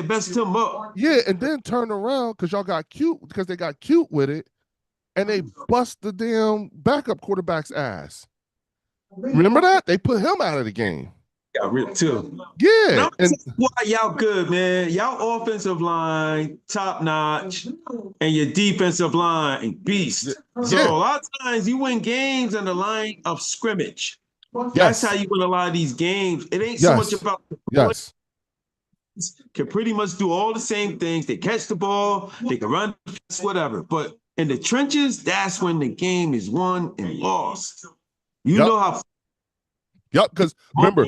messed him up. Yeah, and then turn around because y'all got cute because they got cute with it, and they bust the damn backup quarterback's ass. Remember that? They put him out of the game. Got ripped too. Yeah. And why y'all good, man? Y'all offensive line, top notch, and your defensive line, beast. So a lot of times you win games on the line of scrimmage. That's how you win a lot of these games. It ain't so much about can pretty much do all the same things. They catch the ball, they can run, whatever. But in the trenches, that's when the game is won and lost. You know how. Yep, because remember,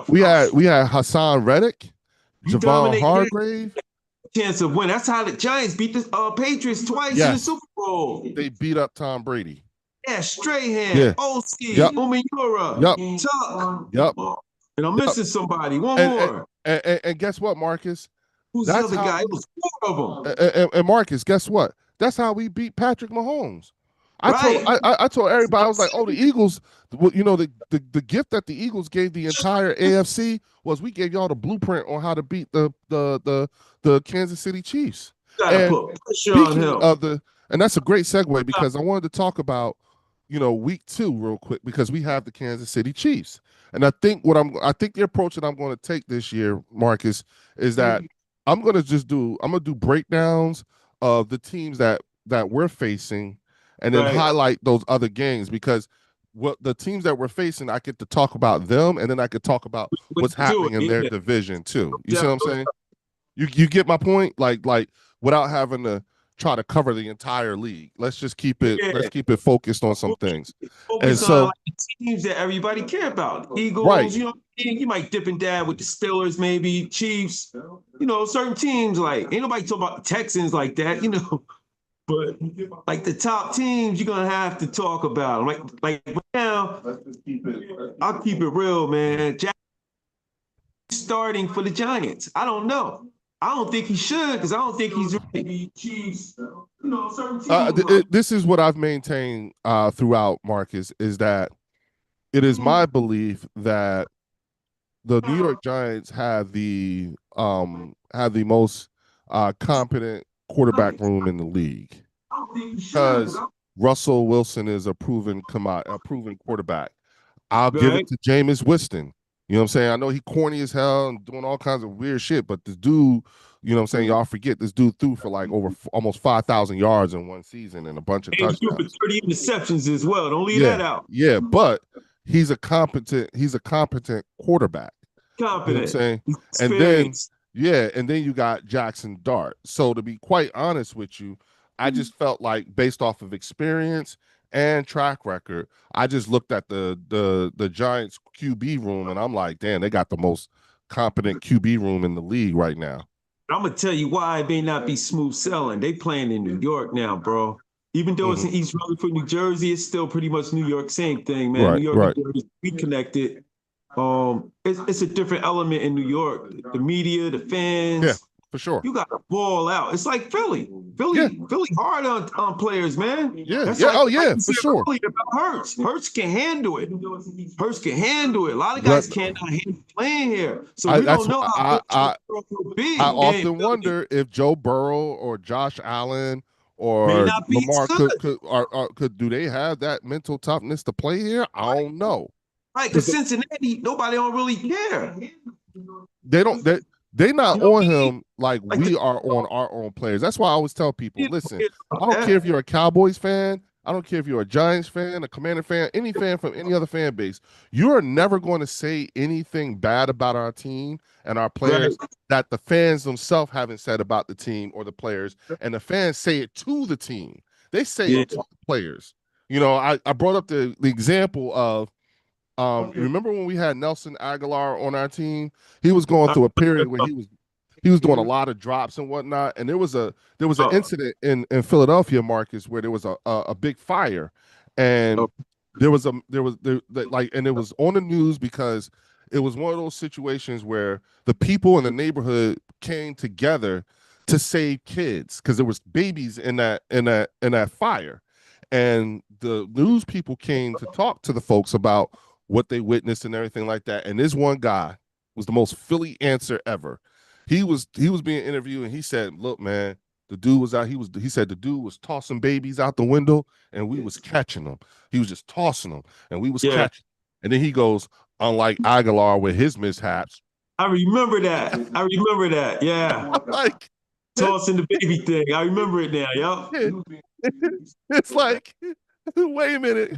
we had Hassan Reddick, Javon Hargrave. Chance of win. That's how the Giants beat the Patriots twice in the Super Bowl. They beat up Tom Brady. Yeah, Strahan, OC, Umenyiora, Tuck. Yep. And I'm missing somebody. One more. And guess what, Marcus? Who's the other guy? It was four of them. And Marcus, guess what? That's how we beat Patrick Mahomes. I told everybody, I was like, oh, the Eagles, you know, the gift that the Eagles gave the entire AFC was we gave y'all the blueprint on how to beat the Kansas City Chiefs. And speaking of and that's a great segue because I wanted to talk about, you know, week 2 real quick because we have the Kansas City Chiefs. And I think the approach that I'm going to take this year, Marcus, is that I'm going to do breakdowns of the teams that we're facing and then highlight those other games because what the teams that we're facing, I get to talk about them and then I could talk about what's happening in their division too. You see what I'm saying? You get my point? Like without having to try to cover the entire league. Let's just keep it focused on some things. And so like the teams that everybody care about. Eagles, you know, you might dip and dab with the Steelers, maybe Chiefs, you know, certain teams like ain't nobody talk about the Texans like that, you know. But like the top teams, you're gonna have to talk about them. Like right now, I'll keep it real, man. Jack starting for the Giants. I don't know. I don't think he should because I don't think he's ready. Chiefs, you know, certain teams. This is what I've maintained throughout, Marcus, is that it is my belief that the New York Giants have the most competent quarterback room in the league because Russell Wilson is a proven quarterback. I'll give it Right? to Jameis Winston. You know what I'm saying? I know he corny as hell and doing all kinds of weird shit, but this dude, you know what I'm saying? Y'all forget this dude threw for like almost 5,000 yards in one season and a bunch of And he threw for touchdowns. 30 interceptions as well. Don't leave Yeah, that out. yeah, but he's a competent quarterback. You know what I'm Confident, saying? And then experience. yeah, and then you got Jackson Dart. So to be quite honest with you, I just felt like based off of experience and track record, I just looked at the Giants QB room and I'm like, damn, they got the most competent QB room in the league right now. I'm gonna tell you why it may not be smooth selling. They playing in New York now, bro. Even though it's Hmm. in East Rutherford, New Jersey, it's still pretty much New York. Same thing, man. New Right, York and right. Jersey, we connected. It's a different element in New York. The media, the Yeah, fans, for sure. you got to ball out. It's like Philly. Yeah, Philly hard on players, man. yeah, That's yeah. like Oh like yeah, you for said sure. earlier about Hurts. Hurts can handle it. Hurts can handle it. A lot of But guys cannot handle playing here. So I we that's don't know how good Joe Burrow will I be in often Philly. wonder if Joe Burrow or Josh Allen May or not be as Lamar good. could do they have that mental toughness to play here? I don't know Right, because because Cincinnati, nobody don't really care. they don't they not You know what on I mean? him like Like we are on our own players. That's why I always tell people, you listen, know, I don't care if you're a Cowboys fan, I don't care if you're a Giants fan, a Commander fan, any fan from any other fan base. You are never going to say anything bad about our team and our right. players that the fans themselves haven't said about the team or the players, and the fans say it to the team. They say Yeah. it to the players. You know, I brought up the example of remember when we had Nelson Aguilar on our team? He was going through a period where he was doing a lot of drops and whatnot. And there was an Uh, incident in Philadelphia, Marcus, where there was a big fire, uh, and like and it was on the news because it was one of those situations where the people in the neighborhood came together to save kids because there was babies in that fire, and the news people came to talk to the folks about what they witnessed and everything like that. And this one guy was the most Philly answer ever. He was being interviewed and he said, "Look, man, the dude was out. He said the dude was tossing babies out the window and we was catching them. He was just tossing them and we was yeah. catching." And then he goes, unlike Aguilar with his mishaps, I remember that. I remember that. Yeah. I'm like, Tossing the baby thing. I remember it now. Yep. it's like, wait a minute.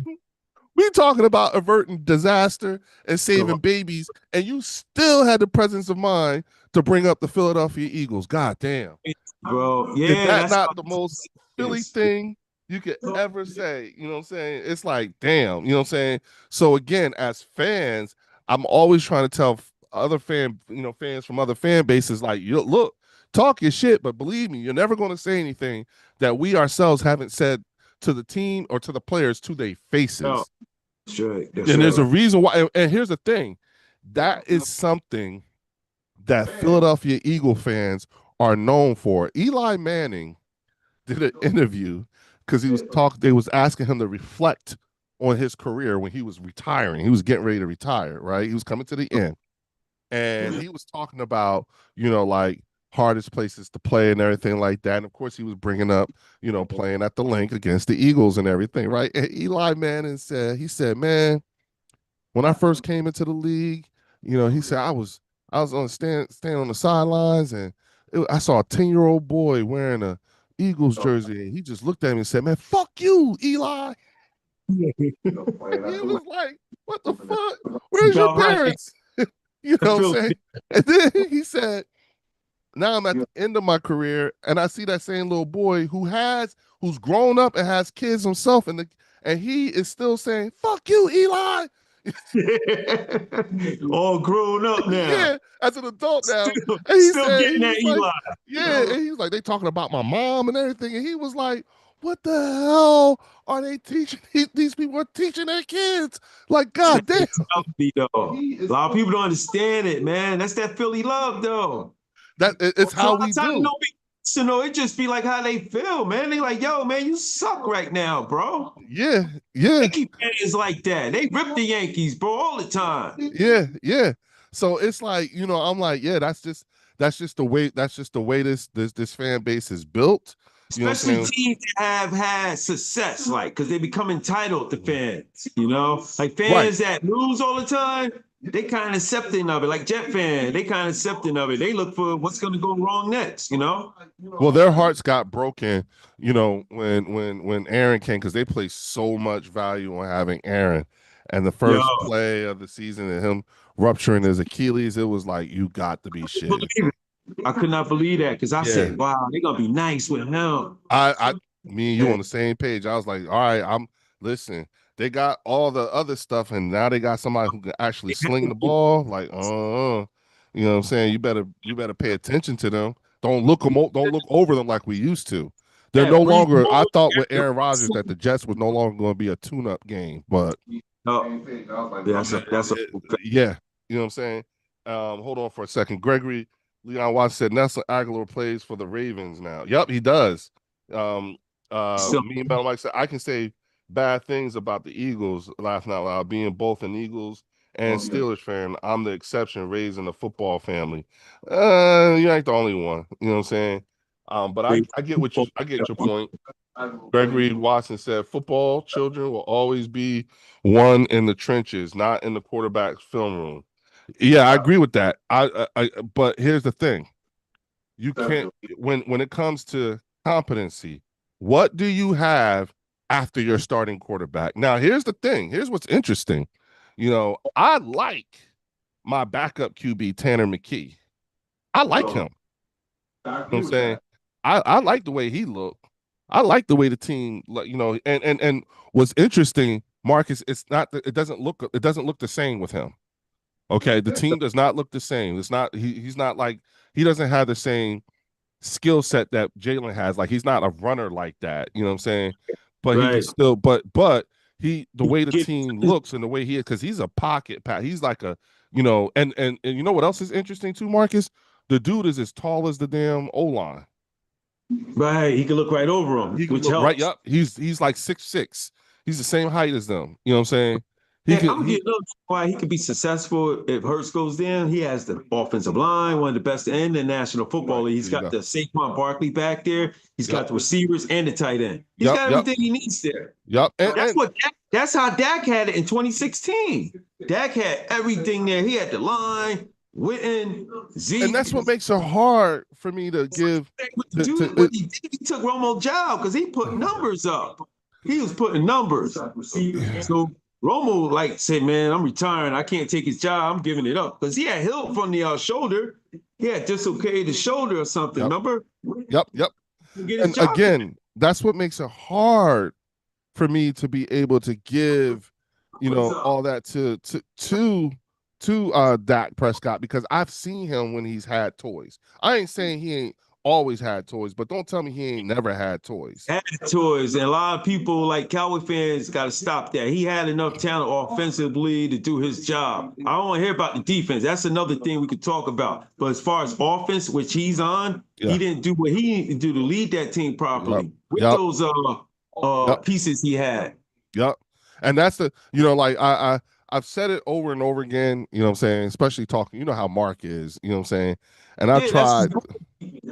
We talking about averting disaster and saving babies, and you still had the presence of mind to bring up the Philadelphia Eagles. God damn. Bro. Is Yeah, that that's not how the most it Philly is. thing you could ever say? You know what I'm saying? It's like, damn, you know what I'm saying? So again, as fans, I'm always trying to tell other fans from other fan bases, like, you look, talk your shit, but believe me, you're never going to say anything that we ourselves haven't said to the team or to the players to their No, faces. that's right. That's And there's right. a reason why. And here's the thing, that is something that Philadelphia Eagle fans are known for. Eli Manning did an interview because they was asking him to reflect on his career when he was retiring. He was getting ready to retire, right? He was coming to the end. And he was talking about, like hardest places to play and everything like that. And of course, he was bringing up, playing at the link against the Eagles and everything, right? And Eli Manning he said, man, when I first came into the league, he said I was on standing on the sidelines and I saw a 10-year-old boy wearing a Eagles jersey and he just looked at me and said, "Man, fuck you, Eli." He was like, "What the fuck? It's Where's your about right. parents?" You know what I'm Philly. saying? And then he said, "Now I'm at the end of my career and I see that same little boy who's grown up and has kids himself and he is still saying, 'Fuck you, Eli.'" All grown up now. Yeah, as an adult now. Still, And still getting he that was like, Eli. yeah, and he was like, they talking about my mom and everything. And he was like, what the hell are they teaching? These people are teaching their kids. Like, God damn. Mentality, though. A lot of people don't understand it, man. That's that Philly love, though. It's So how I we tell you, do. So no, it just be like how they feel, man. They like, yo, man, you suck right now, bro. Yeah, yeah, Yankee fans like that. They rip the Yankees, bro, all the time. yeah, yeah. So it's like, I'm like, yeah, that's just the way this fan base is built. You know what Especially I'm saying? teams that have had success, like, because they become entitled to fans, Like Right. fans that lose all the time, they kind of accepting of it. Like Jet fan, they kind of accepting of it. They look for what's going to go wrong next. Well, their hearts got broken, when Aaron came, because they placed so much value on having Aaron. And the Yo, first play of the season and him rupturing his Achilles, it was like, you got to be shitting. believe it. I could not believe that because I Yeah. said, wow, they're going to be nice with him. I me and you on the same page. I was like, all right, listen, they got all the other stuff, and now they got somebody who can actually sling the ball. Like, you know what I'm saying? You better pay attention to them. Don't look over them like we used to. They're Yeah, no Breeze longer. I Hall. thought with Aaron Rodgers that the Jets was no longer going to be a tune-up game, but Oh, that's a yeah, you know what I'm saying. Hold on for a second. Gregory Leon Watson said Nelson Aguilar plays for the Ravens now. Yep, he does. Um, still. me and Metal Mike said I can say bad things about the Eagles, laughing out loud, being both an Eagles and Steelers fan. I'm the exception raised in a football family. You ain't the only one. You know what I'm saying? But I get I get your point. Gregory Watson said football children will always be one in the trenches, not in the quarterback's film room. Yeah, I agree with that. But here's the thing. You can't when it comes to competency, what do you have after your starting quarterback? Now, here's the thing. Here's what's interesting. I like my backup QB, Tanner McKee. I like him. You know what I'm saying? I like the way he looked. I like the way the team, and what's interesting, Marcus, it doesn't look the same with him. Okay, the team does not look the same. It's not he's not like he doesn't have the same skill set that Jalen has. Like he's not a runner like that. You know what I'm saying? But he can Right. still, but the way the team looks and the way he is, because he's a pocket pat. He's like a, and you know what else is interesting too, Marcus? The dude is as tall as the damn O line. Right. He can look right over him, He can which look right helps. up. He's like 6'6". He's the same height as them. You know what I'm saying? He And can I'm getting up why he could be successful if Hurts goes down. He has the offensive line, one of the best in the National Football League. He's there you got go. the Saquon Barkley back there. He's Yep. got the receivers and the tight end. He's Yep. got Yep. everything he needs there. Yep. That's how Dak had it in 2016. Dak had everything there. He had the line, Witten, Zeke. And that's what makes it hard for me to give What he did, he took Romo's job because he put numbers up. He was putting numbers. So Romo like said, man, I'm retiring. I can't take his job. I'm giving it up. Because he had help from the shoulder. He had dislocated the shoulder or something, Yep. remember? Yep. And job. again, that's what makes it hard for me to be able to give, all that to Dak Prescott, because I've seen him when he's had toys. I ain't saying he ain't always had toys, but don't tell me he ain't never had toys. Had toys, and a lot of people like Cowboy fans got to stop that. He had enough talent offensively to do his job. I don't want to hear about the defense. That's another thing we could talk about. But as far as offense, which he's on, Yeah. he didn't do what he needed to do to lead that team properly with Yep. those pieces he had. Yep. And that's the, like I've said it over and over again, you know what I'm saying, especially talking, how Mark is, you know what I'm saying? And I've tried.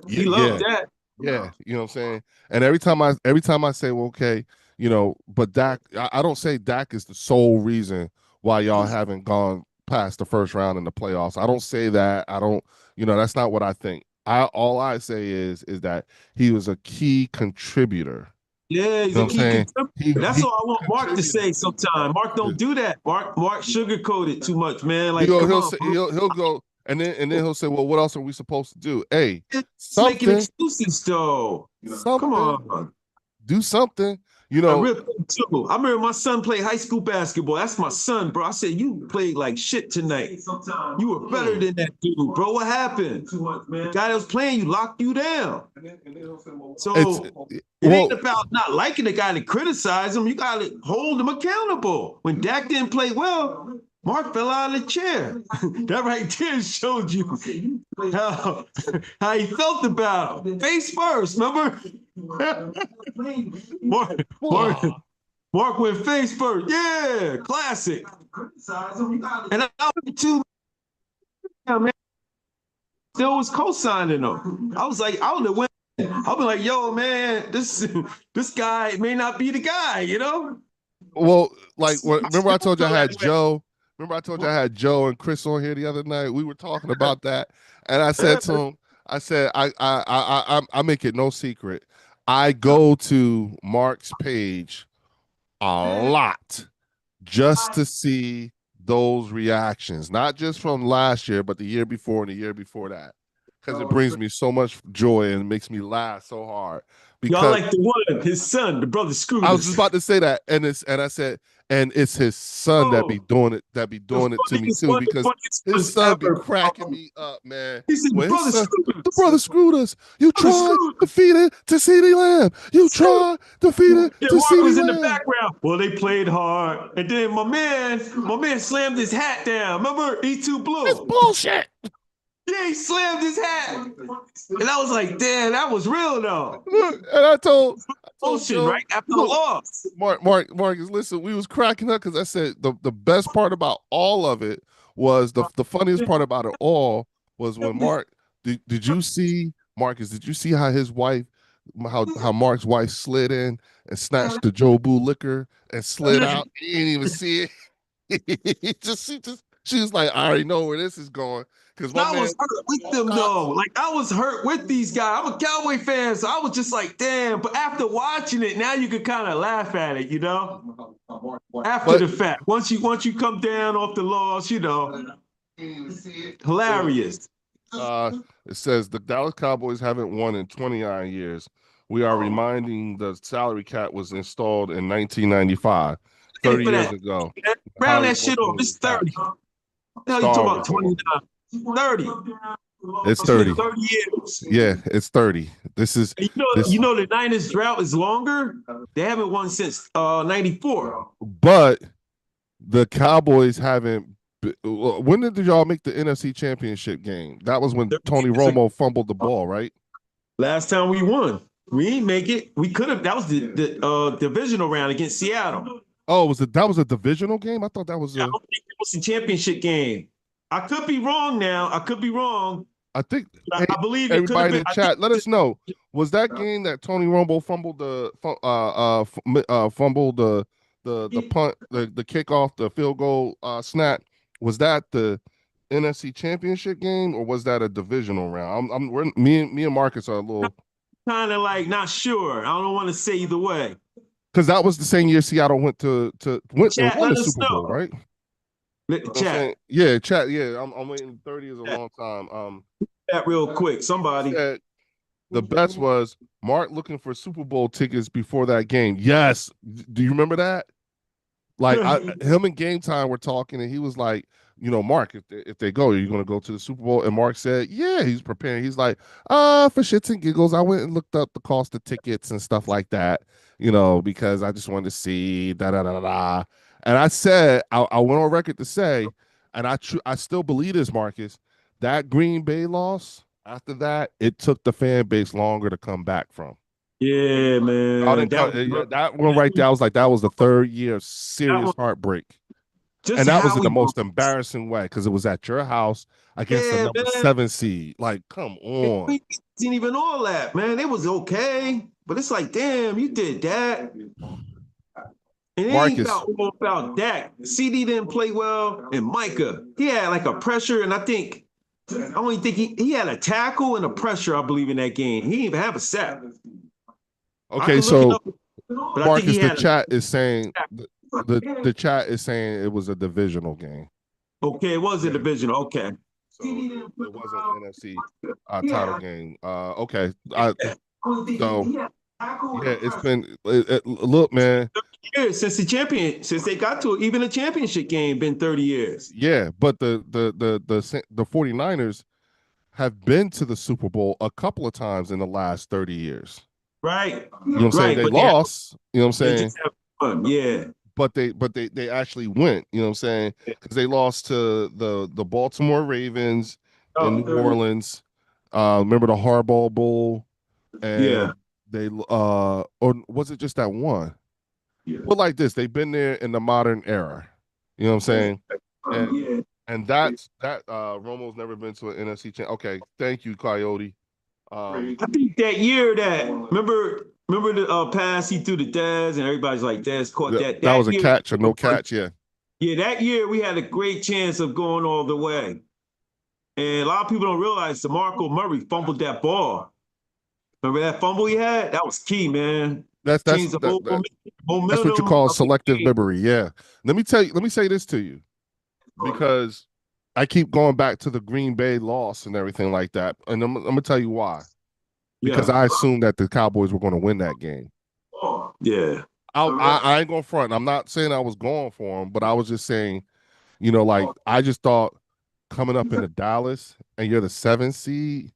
He loved that. Yeah, you know what I'm saying? And every time I say, well, okay, but Dak, I don't say Dak is the sole reason why y'all haven't gone past the first round in the playoffs. I don't say that. I don't, that's not what I think. All I say is that he was a key contributor. Yeah, he's a key contributor. That's all I want Mark to say sometime. Mark don't do that. Mark sugarcoat it too much, man. Like he'll go and then he'll say, well, what else are we supposed to do? Hey, it's making excuses though. Come on. Do something. I remember my son played high school basketball. That's my son, bro. I said, you played like shit tonight. You were better than that dude, bro. What happened? The guy that was playing you locked you down. So it ain't about not liking the guy to criticize him. You got to hold him accountable. When Dak didn't play well, Mark fell out of the chair. That right there showed you how, how he felt about him. Face first, remember? Mark, Mark, Mark went face first. Yeah, classic. And I was too, man, still was co-signing them. I was like, I would have went. I'll be like, yo, man, this guy may not be the guy, you know? Well, like, remember I told you I had Joe. Remember I told you I had Joe and Chris on here the other night. We were talking about that, and I said to him, I said, I make it no secret. I go to Mark's page a lot just to see those reactions, not just from last year, but the year before and the year before that, because it brings me so much joy and makes me laugh so hard. Y'all Because like the one, his son, the brother Scrooge. I was just about to say that, and I said, and it's his son that be doing it, to me too, because his son be cracking me up, man. He said, When his son, the the brother screwed us. You tried to feed it to CeeDee Lamb. You tried to feed it Yeah, to Mark was CeeDee in the Lamb. background. Well, they played hard, and then my man slammed his hat down. Remember, E2 Blue? It's bullshit. Yeah, he slammed his hat, and I was like, damn, that was real though. Look, and I told Motion, Joe, right after the look, loss. Marcus, listen, we was cracking up because I said the best part about all of it was the funniest part about it all was when Mark did you see Marcus? Did you see how his wife how Mark's wife slid in and snatched the Jobu liquor and slid out? He didn't even see it. She was like, I already know where this is going. Because I was hurt with them though. Like I was hurt with these guys. I'm a Cowboy fan, so I was just like, damn. But after watching it, now you can kind of laugh at it, you know. After the fact, once you come down off the loss, you know, hilarious. It says the Dallas Cowboys haven't won in 29 years. We are reminding the salary cap was installed in 1995, 30 years ago. Round that shit off. It's 30. Now you talking about 29. 30. It's 30. 30 years. Yeah, it's 30. This is you know the Niners drought is longer. They haven't won since 94. But the Cowboys haven't. When did y'all make the NFC Championship game? That was when Tony Romo fumbled the ball, right? Last time we won. We didn't make it. We could have. That was the divisional round against Seattle. Oh, that was a divisional game? I thought that was I don't think it was a championship game. I could be wrong now. I could be wrong. I think I believe everybody in the chat, let us know. Was that game that Tony Romo fumbled the punt, the kickoff, the field goal snap? Was that the NFC Championship game or was that a divisional round? Me and Marcus are a little kind of like not sure. I don't want to say either way. Because that was the same year Seattle went and won the Super Bowl, right? Chat. Yeah, chat. Yeah, I'm waiting. 30 is a long time. Chat real quick. Somebody. The best was Mark looking for Super Bowl tickets before that game. Yes. Do you remember that? Like him and Game Time were talking, and he was like, you know, Mark, if they go, are you going to go to the Super Bowl? And Mark said, yeah, he's preparing. He's like, for shits and giggles, I went and looked up the cost of tickets and stuff like that, you know, because I just wanted to see da-da-da-da. And I said, I went on record to say, and I still believe this, Marcus, that Green Bay loss, after that, it took the fan base longer to come back from. Yeah, man. That one right there, I was like, that was the third year of serious heartbreak. And that was in the most embarrassing way because it was at your house against the number 7 seed. Like, come on. It wasn't even all that, man. It was okay. But it's like, damn, you did that. And it ain't about Dak. CD didn't play well. And Micah, he had like a pressure. And I only think he had a tackle and a pressure, I believe, in that game. He didn't even have a sack. Okay, so Marcus, the chat is saying the chat is saying it was a divisional game. Okay, it was a divisional. Okay. So it wasn't an NFC title game. Okay. It's been look, man. 30 years since they got to even a championship game, been 30 years. Yeah, but the 49ers have been to the Super Bowl a couple of times in the last 30 years. Right. You know what I'm saying? They lost. You know what I'm saying? Yeah. but they actually went. You know what I'm saying? Because they lost to the Baltimore Ravens in New Oh, Orleans. Remember the Harbaugh Bowl, yeah. and they or was it just that one? But like this, they've been there in the modern era. You know what I'm saying? And Yeah. that's that. Romo's never been to an NFC champ. Okay, thank you, Coyote. I think that year that remember the pass he threw to Dez and everybody's like Dez caught that. That was That a year, catch or no catch. Yeah, yeah, that year we had a great chance of going all the way. And a lot of people don't realize DeMarco Murray fumbled that ball. Remember that fumble he had? That was key, man. that's that's Changed the that, whole that that's what you momentum call of the selective game. memory. Yeah. Let me say this to you because I keep going back to the Green Bay loss and everything like that, and I'm gonna tell you why. Because Yeah. I assumed that the Cowboys were going to win that game. Yeah. I ain't going front. I'm not saying I was going for them, but I was just saying, like I just thought coming up into Dallas and you're the 7th seed.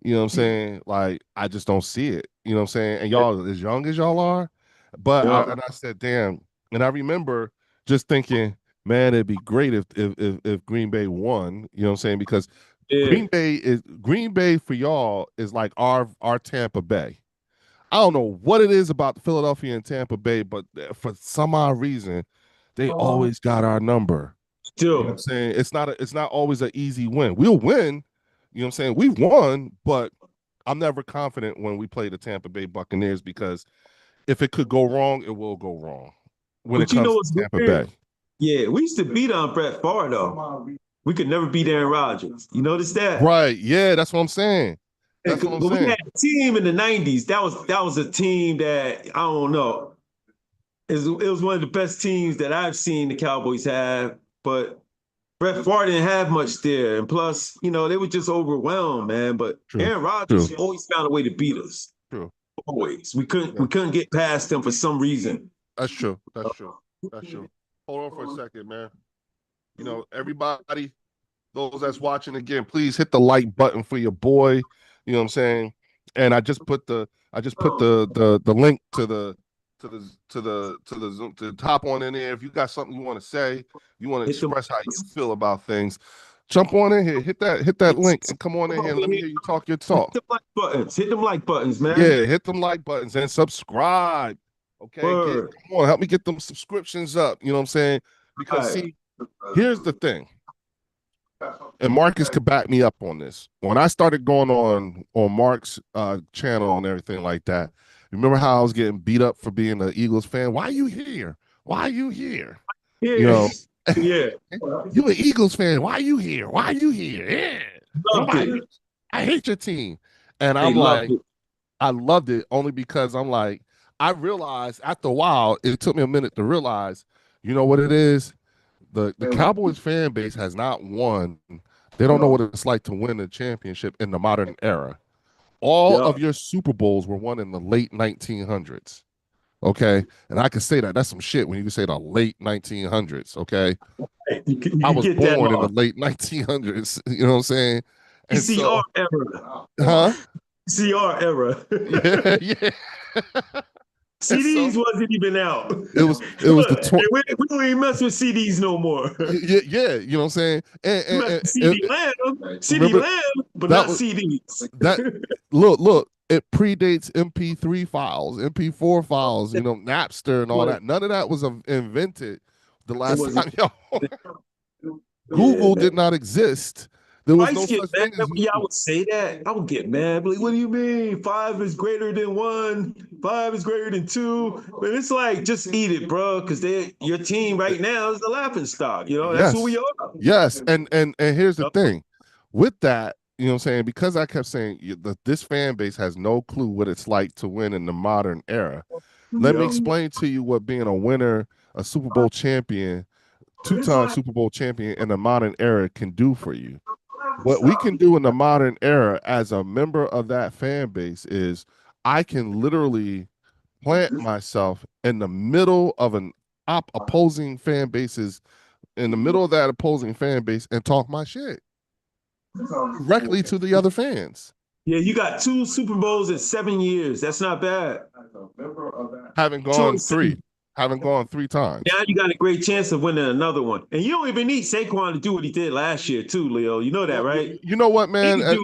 You know what I'm saying? Like, I just don't see it. You know what I'm saying? And y'all, as young as y'all are, but Yeah. I said, damn. And I remember just thinking, man, it'd be great if Green Bay won. You know what I'm saying? Because Yeah. Green Bay for y'all is like our Tampa Bay. I don't know what it is about Philadelphia and Tampa Bay, but for some odd reason, they always got our number. You know what I'm Still. saying? It's not always an easy win. We'll win. You know what I'm saying? We've won, but I'm never confident when we play the Tampa Bay Buccaneers because if it could go wrong, it will go wrong when it But you comes know to what's Tampa weird? Bay. Yeah, we used to beat on Brett Favre though. We could never beat Aaron Rodgers. You notice that? Right. Yeah, that's what I'm saying. That's what I'm But we saying. had a team in the '90s. That was a team that I don't know. It was one of the best teams that I've seen the Cowboys have. But Brett Favre didn't have much there, and plus, they were just overwhelmed, man. But True. Aaron True. Rodgers always found a way to beat us. True. Always. We couldn't Yeah. we couldn't get past them for some reason. That's true. That's true. That's true. Hold on for a second, man. Everybody, those that's watching again, please hit the like button for your boy. You know what I'm saying? And I just put the link to the Zoom to top on in there. If you got something you want to say, you want to Hit them, express how you feel about things, jump on in here, hit that link, and come on in here and let me hear you talk your hit talk. them like buttons. Hit them like buttons, man. Yeah, hit them like buttons and subscribe. Okay, Word. come on, help me get them subscriptions up. You know what I'm saying? All Because right. see, here's the thing, and Marcus could back me up on this. When I started going on Mark's channel and everything like that, remember how I was getting beat up for being an Eagles fan? Why are you here? Why are you here? You Yeah. know, Yeah. you an Eagles fan? Why are you here? Why are you here? Yeah, Loved it. I hate your team, and They I'm loved like, it. I loved it only because I'm like, I realized after a while, it took me a minute to realize, you know what it is? The Cowboys fan base has not won. They don't know what it's like to win a championship in the modern era. All Yeah. of your Super Bowls were won in the late 1900s. Okay. And I can say that. That's some shit when you say the late 1900s. Okay. You I can was get that born in the off. late 1900s. You know what I'm saying? And PCR so, era. huh? CR era. Yeah. Yeah. And so CDs wasn't even out. it was the We don't even mess with CDs no more. yeah, you know what I'm saying? We mess with CD Lamb, CD Remember Lamb, but that not was CDs. that look, it predates MP3 files, MP4 files, Napster and all that. None of that was invented the It last wasn't. time y'all Yeah, Google man. did not exist. There I was no used to get such mad thing as when y'all YouTube. would say that. I would get mad. Like, what do you mean? Five is greater than one. Five is greater than two. But it's like, just eat it, bro. Because your team right now is the laughing stock. That's who we Yes. are. Yes. And here's the thing. With that, you know what I'm saying? Because I kept saying this fan base has no clue what it's like to win in the modern era. Let me Yep. explain to you what being a winner, a Super Bowl champion, two-time Super Bowl champion in the modern era can do for you. What we can do in the modern era as a member of that fan base is I can literally plant myself in the middle of an opposing fan bases, in the middle of that opposing fan base and talk my shit directly to the other fans. Yeah, you got two Super Bowls in 7 years. That's not bad. Having Two gone and three. seven. Haven't gone 3 times. Now you got a great chance of winning another one. And you don't even need Saquon to do what he did last year, too, Leo. You know that, Well, right? you know what, He man? could do,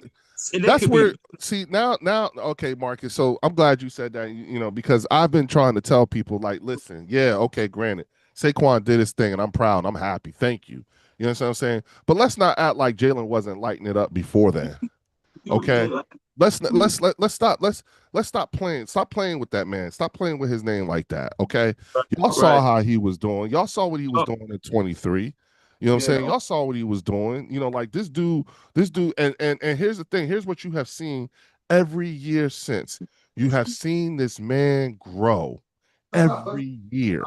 and they That's could be. where see now okay, Marcus. So I'm glad you said that, because I've been trying to tell people like, listen, yeah, okay, granted, Saquon did his thing and I'm proud, I'm happy. Thank you. You know what I'm saying? But let's not act like Jalen wasn't lighting it up before then. Okay. Let's stop playing. Stop playing with that man. Stop playing with his name like that. Okay. Y'all saw Right. how he was doing. Y'all saw what he was Oh, doing at 23. You know what I'm saying? Y'all saw what he was doing. Like this dude, and here's the thing. Here's what you have seen every year since. You have seen this man grow every year.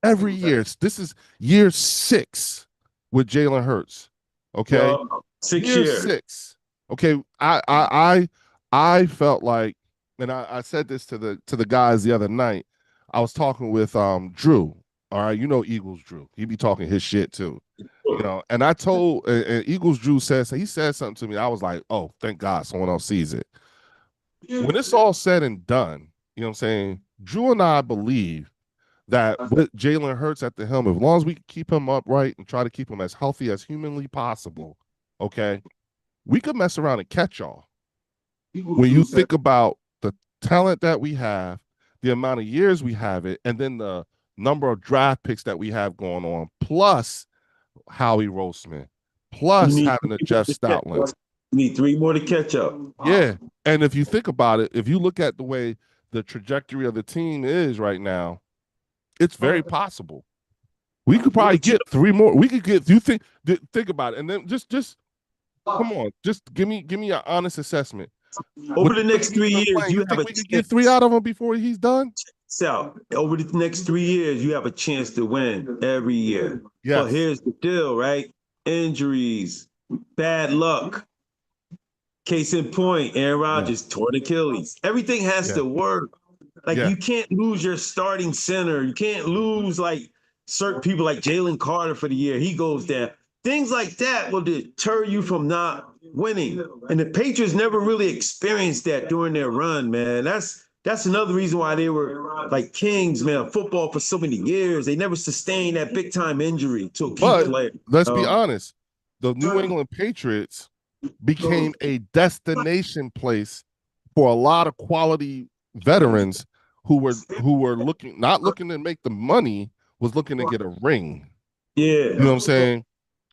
Every year. This is year 6 with Jalen Hurts. Okay. yo, 6 years. Year 6. Okay. I felt like, and I said this to the guys the other night. I was talking with Drew. All right, Eagles Drew. He be talking his shit too. And I told and Eagles Drew he said something to me. I was like, oh, thank God someone else sees it. When it's all said and done, you know what I'm saying? Drew and I believe that with Jalen Hurts at the helm, as long as we keep him upright and try to keep him as healthy as humanly possible, okay, we could mess around and catch y'all. When you think about the talent that we have, the amount of years we have it, and then the number of draft picks that we have going on, plus Howie Roseman, plus having a Jeff Stoutland. You need 3 more to catch up. Yeah. And if you think about it, if you look at the way the trajectory of the team is right now, it's very possible. We could probably get 3 more. We could get, think about it. And then just come on, just give me an honest assessment. Over the next 3 years, you think we could get 3 out of him before he's done? So over the next 3 years, you have a chance to win every year. Yes. But here's the deal, right? Injuries, bad luck. Case in point, Aaron Rodgers tore Achilles. Everything has to work. Like you can't lose your starting center. You can't lose like certain people like Jalen Carter for the year. He goes down. Things like that will deter you from not winning. And the Patriots never really experienced that during their run, man. That's another reason why they were like kings, man, football for so many years. They never sustained that big time injury to a key player. Let's be honest. The New England Patriots became a destination place for a lot of quality veterans who were not looking to make the money, was looking to get a ring. Yeah. You know what I'm saying?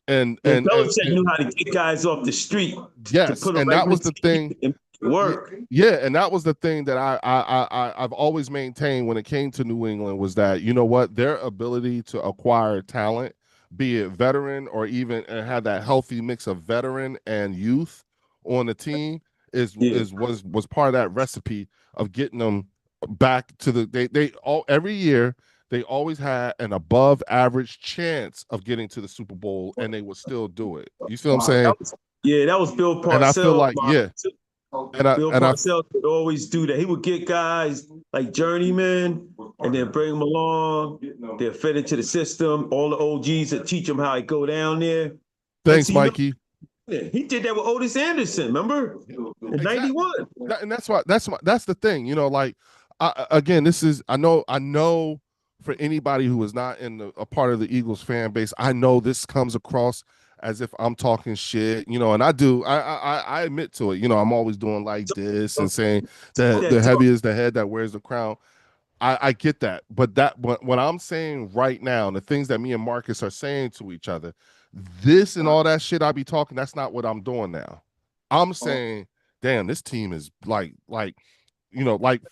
And Belichick knew how to get guys off the street. Yes, and that was the thing. Work. Yeah, and that was the thing that I've always maintained when it came to New England, was that, you know what, their ability to acquire talent, be it veteran or even have that healthy mix of veteran and youth on the team, was part of that recipe of getting them back to every year. They always had an above average chance of getting to the Super Bowl, and they would still do it. You see what I'm saying? That was Bill Parcells. And I feel like, Bill Parcells would always do that. He would get guys like journeymen and then bring them along. They're fed into the system. All the OGs that teach them how to go down there. Thanks, Mikey. He did that with Otis Anderson, remember? In 91. And that's the thing, again, I know for anybody who is not in a part of the Eagles fan base, I know this comes across as if I'm talking shit, and I do. I admit to it. I'm always doing like this and saying that the heavy is the head that wears the crown. I get that. But what I'm saying right now, and the things that me and Marcus are saying to each other, this and all that shit I be talking, that's not what I'm doing now. I'm saying, damn, this team is like,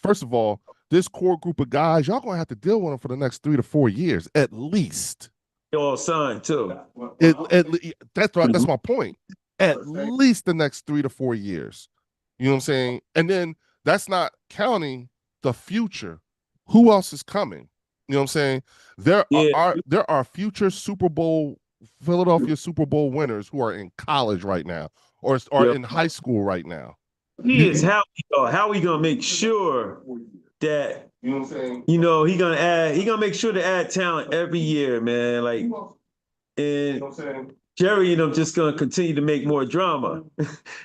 first of all, this core group of guys, y'all gonna have to deal with them for the next 3 to 4 years at least. They all signed too. That's my point. At least the next 3 to 4 years. You know what I'm saying? And then that's not counting the future. Who else is coming? You know what I'm saying? There are future Philadelphia Super Bowl winners who are in college right now, or in high school right now. How we gonna make sure that, you know what I'm saying? He gonna make sure to add talent every year, man. Like, and Jerry and I'm just gonna continue to make more drama.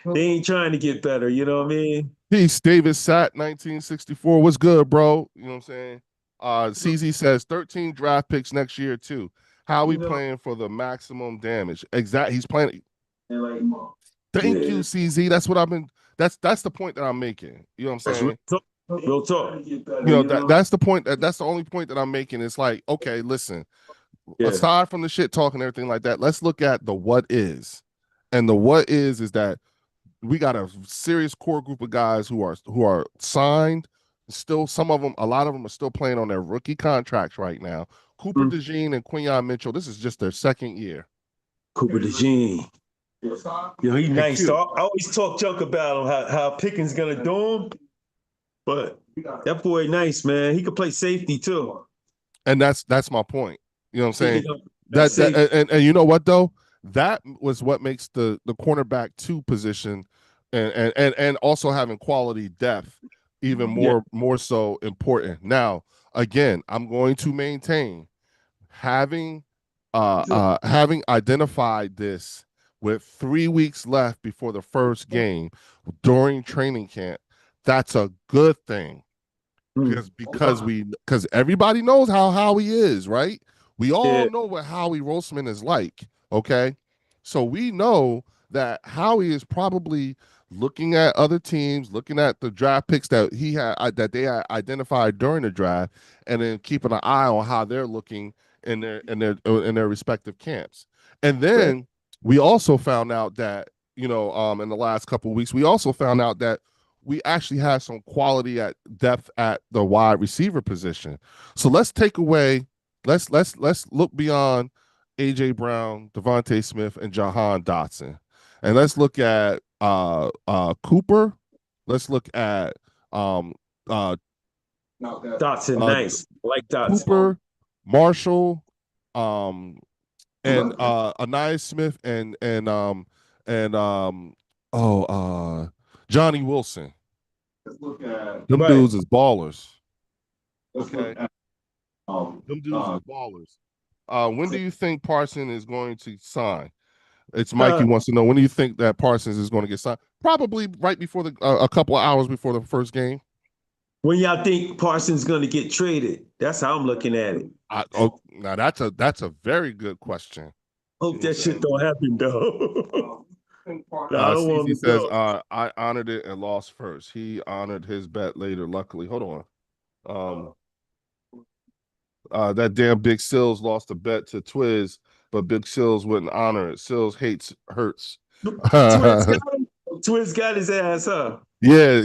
They ain't trying to get better, you know what I mean? Peace, David Satt, 1964. What's good, bro? You know what I'm saying? CZ says 13 draft picks next year too. How we You know, playing for the maximum damage? Exactly. He's playing. Thank you, yeah, CZ. That's what I've been. That's the point that I'm making. You know what I'm that's real saying? talk. Real talk. That's the point. That's the only point that I'm making. It's like, okay, listen. Yeah. Aside from the shit talk and everything like that, let's look at the what is. And the what is that we got a serious core group of guys who are signed. Still, some of them, a lot of them are still playing on their rookie contracts right now. Cooper Mm. DeJean and Quinyon Mitchell, this is just their second year. Cooper DeJean. Yo, he Hey, nice. Q. So I always talk junk about him, how Pickens gonna do him. But that boy nice, man. He could play safety too. And that's my point. You know what I'm saying? That's That safe. and you know what though? That was what makes the cornerback two position and also having quality depth even Yeah. more so important. Now, again, I'm going to maintain having having identified this with 3 weeks left before the first game during training camp, that's a good thing Mm. because everybody knows how Howie is, right? We all Yeah. know what Howie Roseman is like. Okay, so we know that Howie is probably looking at other teams, looking at the draft picks that he had that they had identified during the draft, and then keeping an eye on how they're looking in their respective camps. And Right. then we also found out that in the last couple of weeks, we also found out that we actually have some quality at depth at the wide receiver position. So let's take away, let's look beyond AJ Brown, Devontae Smith, and Jahan Dotson, and let's look at Cooper. Let's look at uh, Dotson, uh, nice. I like Dotson. Cooper, Marshall, um, and Anaya Smith and Johnny Wilson. Them Right. dudes is ballers. Okay. Them dudes is ballers. When do you think Parsons is going to sign? It's Mikey Uh, wants to know, when do you think that Parsons is going to get signed? Probably right before a couple of hours before the first game. when y'all think Parsons gonna get traded? That's how I'm looking at it. Now that's a very good question. Hope that shit don't happen though. No, I don't want CZ him to says, go. I honored it and lost first. He honored his bet later, luckily. Hold on. That damn Big Sills lost a bet to Twiz, but Big Sills wouldn't honor it. Sills hates Hurts. Twiz yeah, got him. Twiz got his ass up. yeah.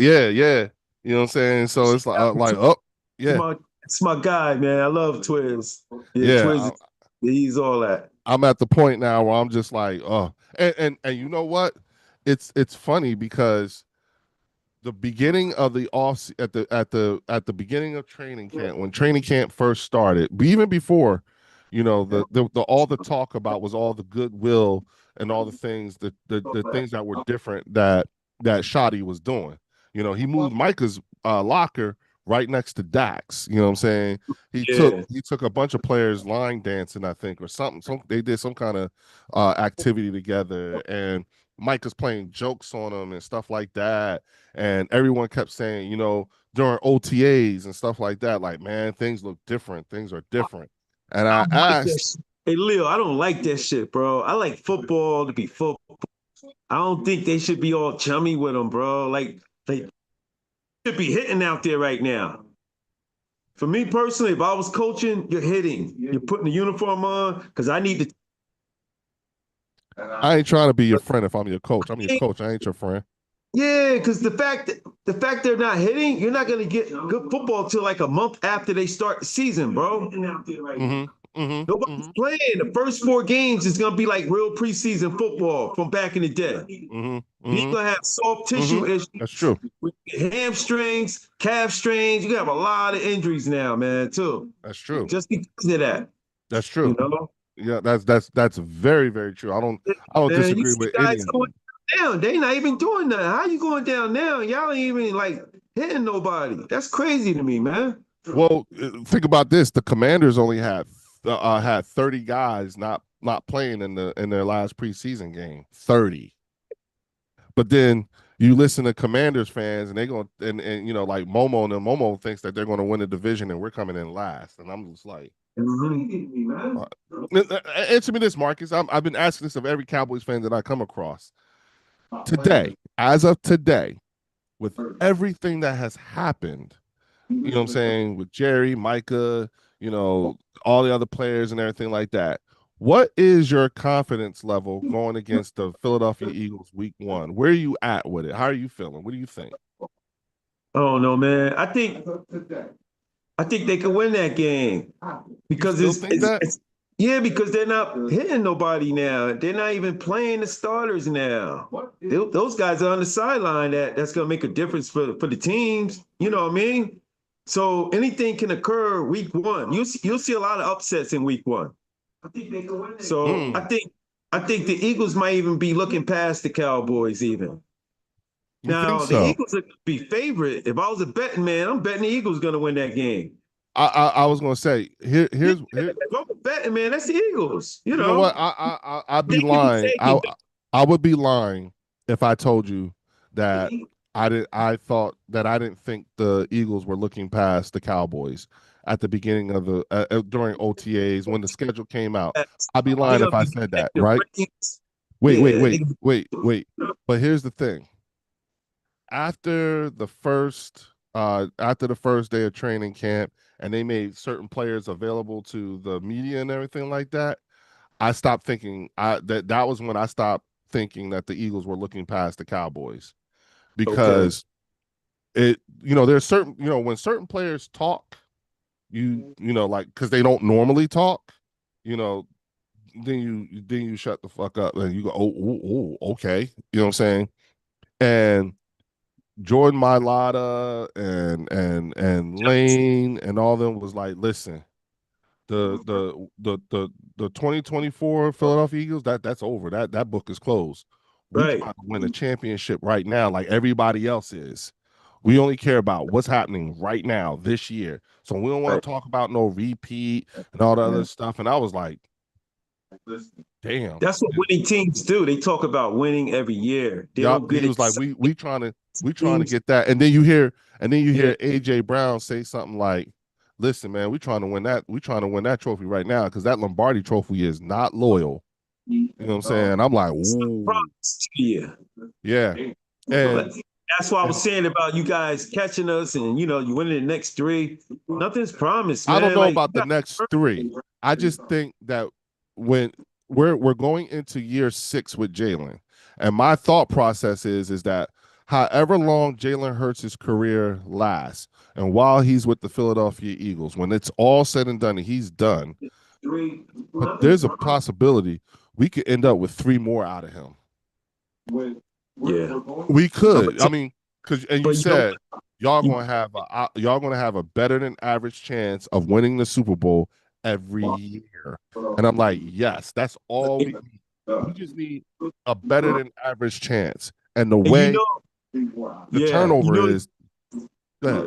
You know what I'm saying? So it's oh, yeah, It's my guy, man. I love Twiz. Yeah, yeah. Twiz, he's all that. I'm at the point now where I'm just like, oh, and you know what? It's funny because the beginning of the off at the beginning of training camp, when training camp first started, even before, the all the talk about was all the goodwill and all the things the things that were different that Shoddy was doing. He moved Micah's locker right next to Dax. You know what I'm saying? He took Yeah. he took a bunch of players line dancing, I think, or something. They did some kind of activity together, and Micah's playing jokes on them and stuff like that. And everyone kept saying, during OTAs and stuff like that, like, man, things look different. Things are different. And I I don't like that asked, shit. Hey, Leo, I don't like that shit, bro. I like football to be football. I don't think they should be all chummy with them, bro. Like, they should be hitting out there right now. For me personally, if I was coaching, you're hitting. You're putting the uniform on because I need to. I ain't trying to be your friend if I'm your coach. I'm your coach. I ain't your friend. Yeah, because the fact they're not hitting, you're not gonna get good football till like a month after they start the season, bro. Mm-hmm. Mm-hmm. Nobody's Mm-hmm. playing. The first 4 games is gonna be like real preseason football from back in the day. Mm-hmm. You're Mm-hmm. gonna have soft tissue Mm-hmm. That's issues true. with hamstrings, calf strains. You have a lot of injuries now, man, too. That's true. Just because of that, That's you true. know. Yeah, that's very, very true. I don't Man, you disagree see with any guys of you. going down. They not even doing that. How you going down now? Y'all ain't even like hitting nobody. That's crazy to me, man. Well, think about this: the Commanders only had 30 guys not playing in their last preseason game. 30. But then you listen to Commanders fans, and they going and you know like Momo and Momo thinks that they're going to win the division, and we're coming in last, and I'm just like, uh, answer me this, Marcus. I've been asking this of every Cowboys fan that I come across today, as of today, with everything that has happened. You know what I'm saying, with Jerry, Micah, you know, all the other players and everything like that. What is your confidence level going against the Philadelphia Eagles week 1? Where are you at with it? How are you feeling? What do you think? Oh no, man. I think they could win that game You because still think that? it's yeah, because they're not hitting nobody now. They're not even playing the starters now. Those guys are on the sideline. That's gonna make a difference for the teams. You know what I mean? So anything can occur week one. You'll see a lot of upsets in week one. So Mm, I think the Eagles might even be looking past the Cowboys even. you think Now the so? Eagles would be favorite. If I was a betting man, I'm betting the Eagles gonna win that game. I was gonna say Yeah, here. if I'm a betting man, that's the Eagles. You You know what? know, I'd be they could be lying. taken. I would be lying if I told you that I thought that I didn't think the Eagles were looking past the Cowboys at the beginning of the during OTAs when the schedule came out. I'd be They're lying gonna if I be said that, protective. right? Yeah, Wait. But here's the thing. After the first day of training camp and they made certain players available to the media and everything like that, I stopped thinking that was when I stopped thinking that the Eagles were looking past the Cowboys okay, because there's certain when certain players talk, you know like because they don't normally talk, you know then you shut the fuck up and you go okay, you know what I'm saying. And Jordan Mailata and Lane and all of them was like, listen, the 2024 Philadelphia Eagles, that's over. That book is closed. We right, trying to win a championship right now, like everybody else is. We only care about what's happening right now this year. So we don't want right. to talk about no repeat and all the other stuff. And I was like, damn. That's what winning teams do. They talk about winning every year. They Yup. don't He get was like, excited. we trying to Teams, get that. And then you hear yeah, AJ Brown say something like, listen, man, we trying to win that. We trying to win that trophy right now because that Lombardi trophy is not loyal. You know what I'm saying? I'm like, it's not ooh, promised to you. yeah. But And, that's why I and was saying about you guys catching us and you winning the next three. Nothing's promised, I don't man. know Like about the next three. I just think that when we're going into year 6 with Jalen, and my thought process is that however long Jalen Hurts' career lasts, and while he's with the Philadelphia Eagles, when it's all said and done and he's done, but there's a possibility we could end up with 3 more out of him. yeah. We could. I But, mean, because and you but you know said y'all you, gonna have a better than average chance of winning the Super Bowl every year. And I'm like, yes, that's all we need. We just need a better than average chance. And the and way the yeah, turnover is that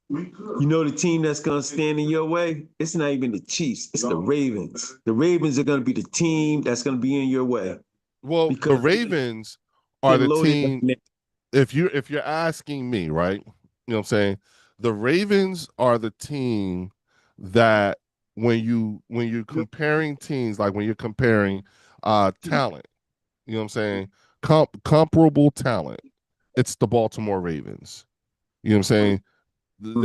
you know the team that's gonna stand in your way. It's not even the Chiefs. It's the Ravens. The Ravens are gonna be the team that's gonna be in your way well, the because Ravens are they're the loaded. team. If you're asking me, right? You know what I'm saying? The Ravens are the team that when you're comparing teams, like when you're comparing talent, you know what I'm saying? Comparable talent, it's the Baltimore Ravens. You know what I'm saying? Mhm.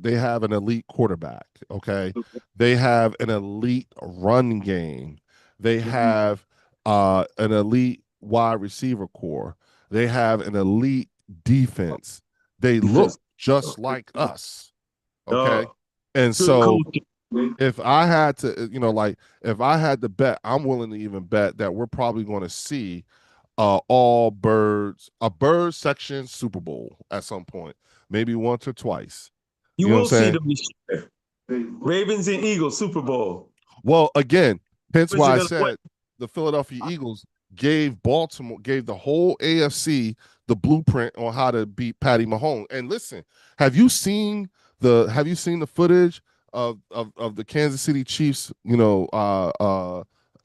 They have an elite quarterback, okay? They have an elite run game. They have an elite wide receiver core. They have an elite defense. They look Defense. just like us, Uh, okay? And good so coach. if I had to, if I had to bet, I'm willing to even bet that we're probably going to see a bird section Super Bowl at some point, maybe once or twice. You You know what I'm will see saying? them this year. Ravens and Eagles Super Bowl. Well, again, hence Ravens are why I gonna win. said the Philadelphia Eagles gave the whole AFC the blueprint on how to beat Patty Mahomes. And listen, have you seen the footage of the Kansas City Chiefs,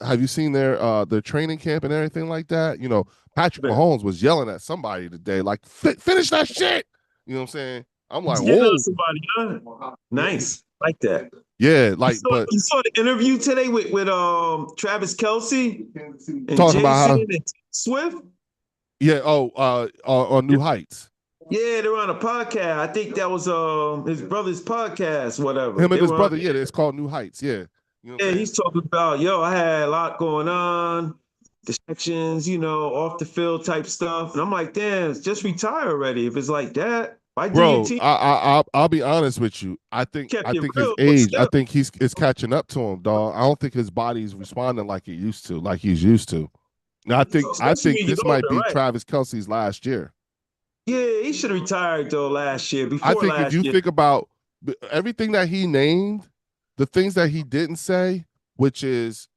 Have you seen their training camp and everything like that? You know, Patrick Man, Mahomes was yelling at somebody today, like, Finish that shit." You know what I'm saying? I'm like, he's getting on whoa, somebody, huh? yeah, Nice. Like that. yeah, You like, saw but you saw the interview today with Travis Kelsey and talking about Jason how, and Swift. yeah, on New Heights, Yeah, they're on a podcast. I think that was his brother's podcast, whatever. him and They his were on. brother, yeah, it's called New Heights, yeah. You know what I'm Yeah, saying? he's talking about, yo, I had a lot going on, distractions, off the field type stuff. And I'm like, damn, just retire already. If it's like that, why do your Bro, team I'll be honest with you. kept I it think his real, but age, I still. think he's it's catching up to him, dog. I don't think his body's responding like it used to, like he's used to. Now I Especially think when you this get might older, be right? Travis Kelsey's last year. Yeah, he should have retired though last year, I before think if last you year. think about everything that he named, the things that he didn't say, which is,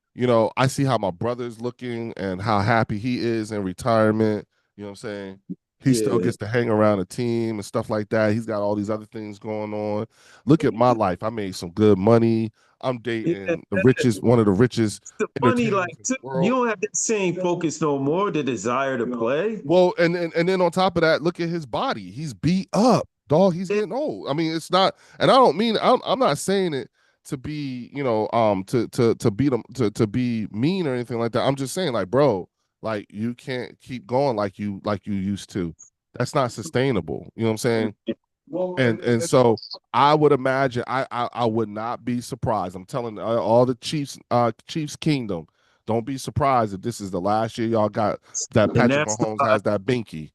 I see how my brother's looking and how happy he is in retirement. You know what I'm saying? He still Yeah. gets to hang around a team and stuff like that. He's got all these other things going on. Look at my life. I made some good money. I'm Yeah. dating one of the richest The money, like, entertainers in the you world. don't have that same focus no more, the desire to play. Well, and then on top of that, look at his body. He's beat up, dog. He's Yeah, getting old. I mean, it's not, and I don't mean I'm not saying it to be, to beat him to be mean or anything like that. I'm just saying, like, bro, like you can't keep going like you used to. That's not sustainable. You know what I'm saying? And so I would imagine I would not be surprised. I'm telling all the Chiefs Kingdom, don't be surprised if this is the last year y'all got that and Patrick Mahomes has that binky.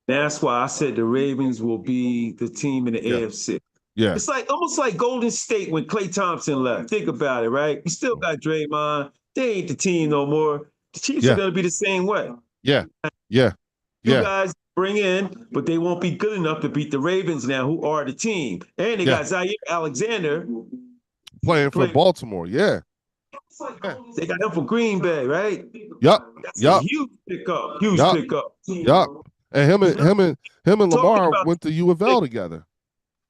that's why I said the Ravens will be the team in the Yeah, AFC. yeah, It's like almost like Golden State when Klay Thompson left. Think about it, right? You still got Draymond. They ain't the team no more. The Chiefs are yeah, going to be the same way. yeah, yeah, You yeah, guys bring in, but they won't be good enough to beat the Ravens now, who are the team. And they yeah. got Zaire Alexander Playing for play. Baltimore. Yeah, yeah. They got him for Green Bay, right? Yup, That's a yup, huge pickup. Huge yup, pickup. yup. And him and Talking Lamar about went to U of L together.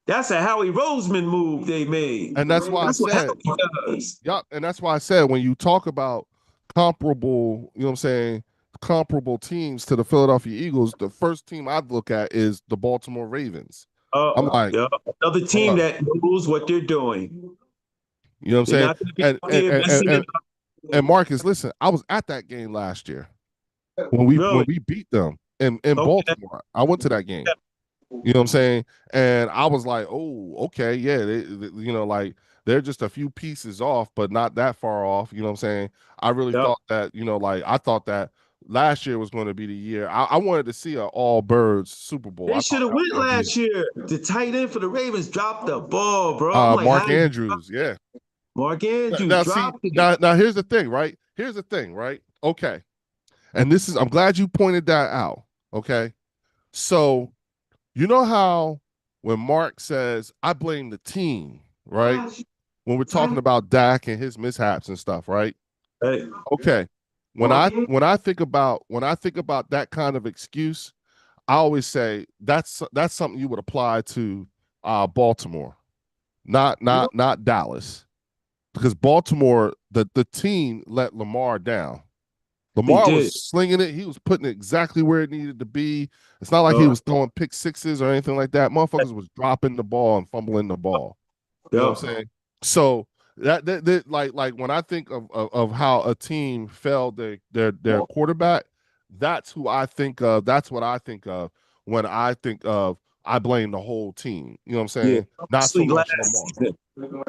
that's a Howie Roseman move they made. And that's why I That's what said, Howie does. yup. And that's why I said when you talk about comparable, you know what I'm saying, comparable teams to the Philadelphia Eagles, the first team I'd look at is the Baltimore Ravens. I'm like, Yeah, another team uh, that knows what they're doing. you know what I'm They're saying? not going to be And out and, here and messing it and up. and Marcus, listen, I was at that game last year when we Really? beat them in Okay. Baltimore. I went to that game. You know what I'm saying? And I was like, oh, okay, yeah, like they're just a few pieces off, but not that far off. You know what I'm saying? I really Yep. thought that, like I thought that last year was going to be the year. I wanted to see an all birds Super Bowl. They I should thought have that was went going to be last year. The tight end for the Ravens dropped the ball, bro. I'm like, Mark how did Andrews. Yeah. Mark Andrews Now see, dropped it? now here's the thing, right? Here's the thing, right? Okay. And I'm glad you pointed that out. Okay. So you know how when Mark says, I blame the team, right? When we're talking about Dak and his mishaps and stuff, right? Hey, Okay. When I think about that kind of excuse, I always say that's something you would apply to Baltimore, not Dallas. Because Baltimore, the team let Lamar down. they Lamar was did. slinging it. He was putting it exactly where it needed to be. It's not like he Uh, was throwing pick sixes or anything like that. Motherfuckers was dropping the ball and fumbling the ball. You know what I'm yep. saying? So that like when I think of how a team failed their quarterback, that's who I think of. That's what I think of when I think of I blame the whole team. You know what I'm Yeah. saying? Not so Actually, last much Lamar. season.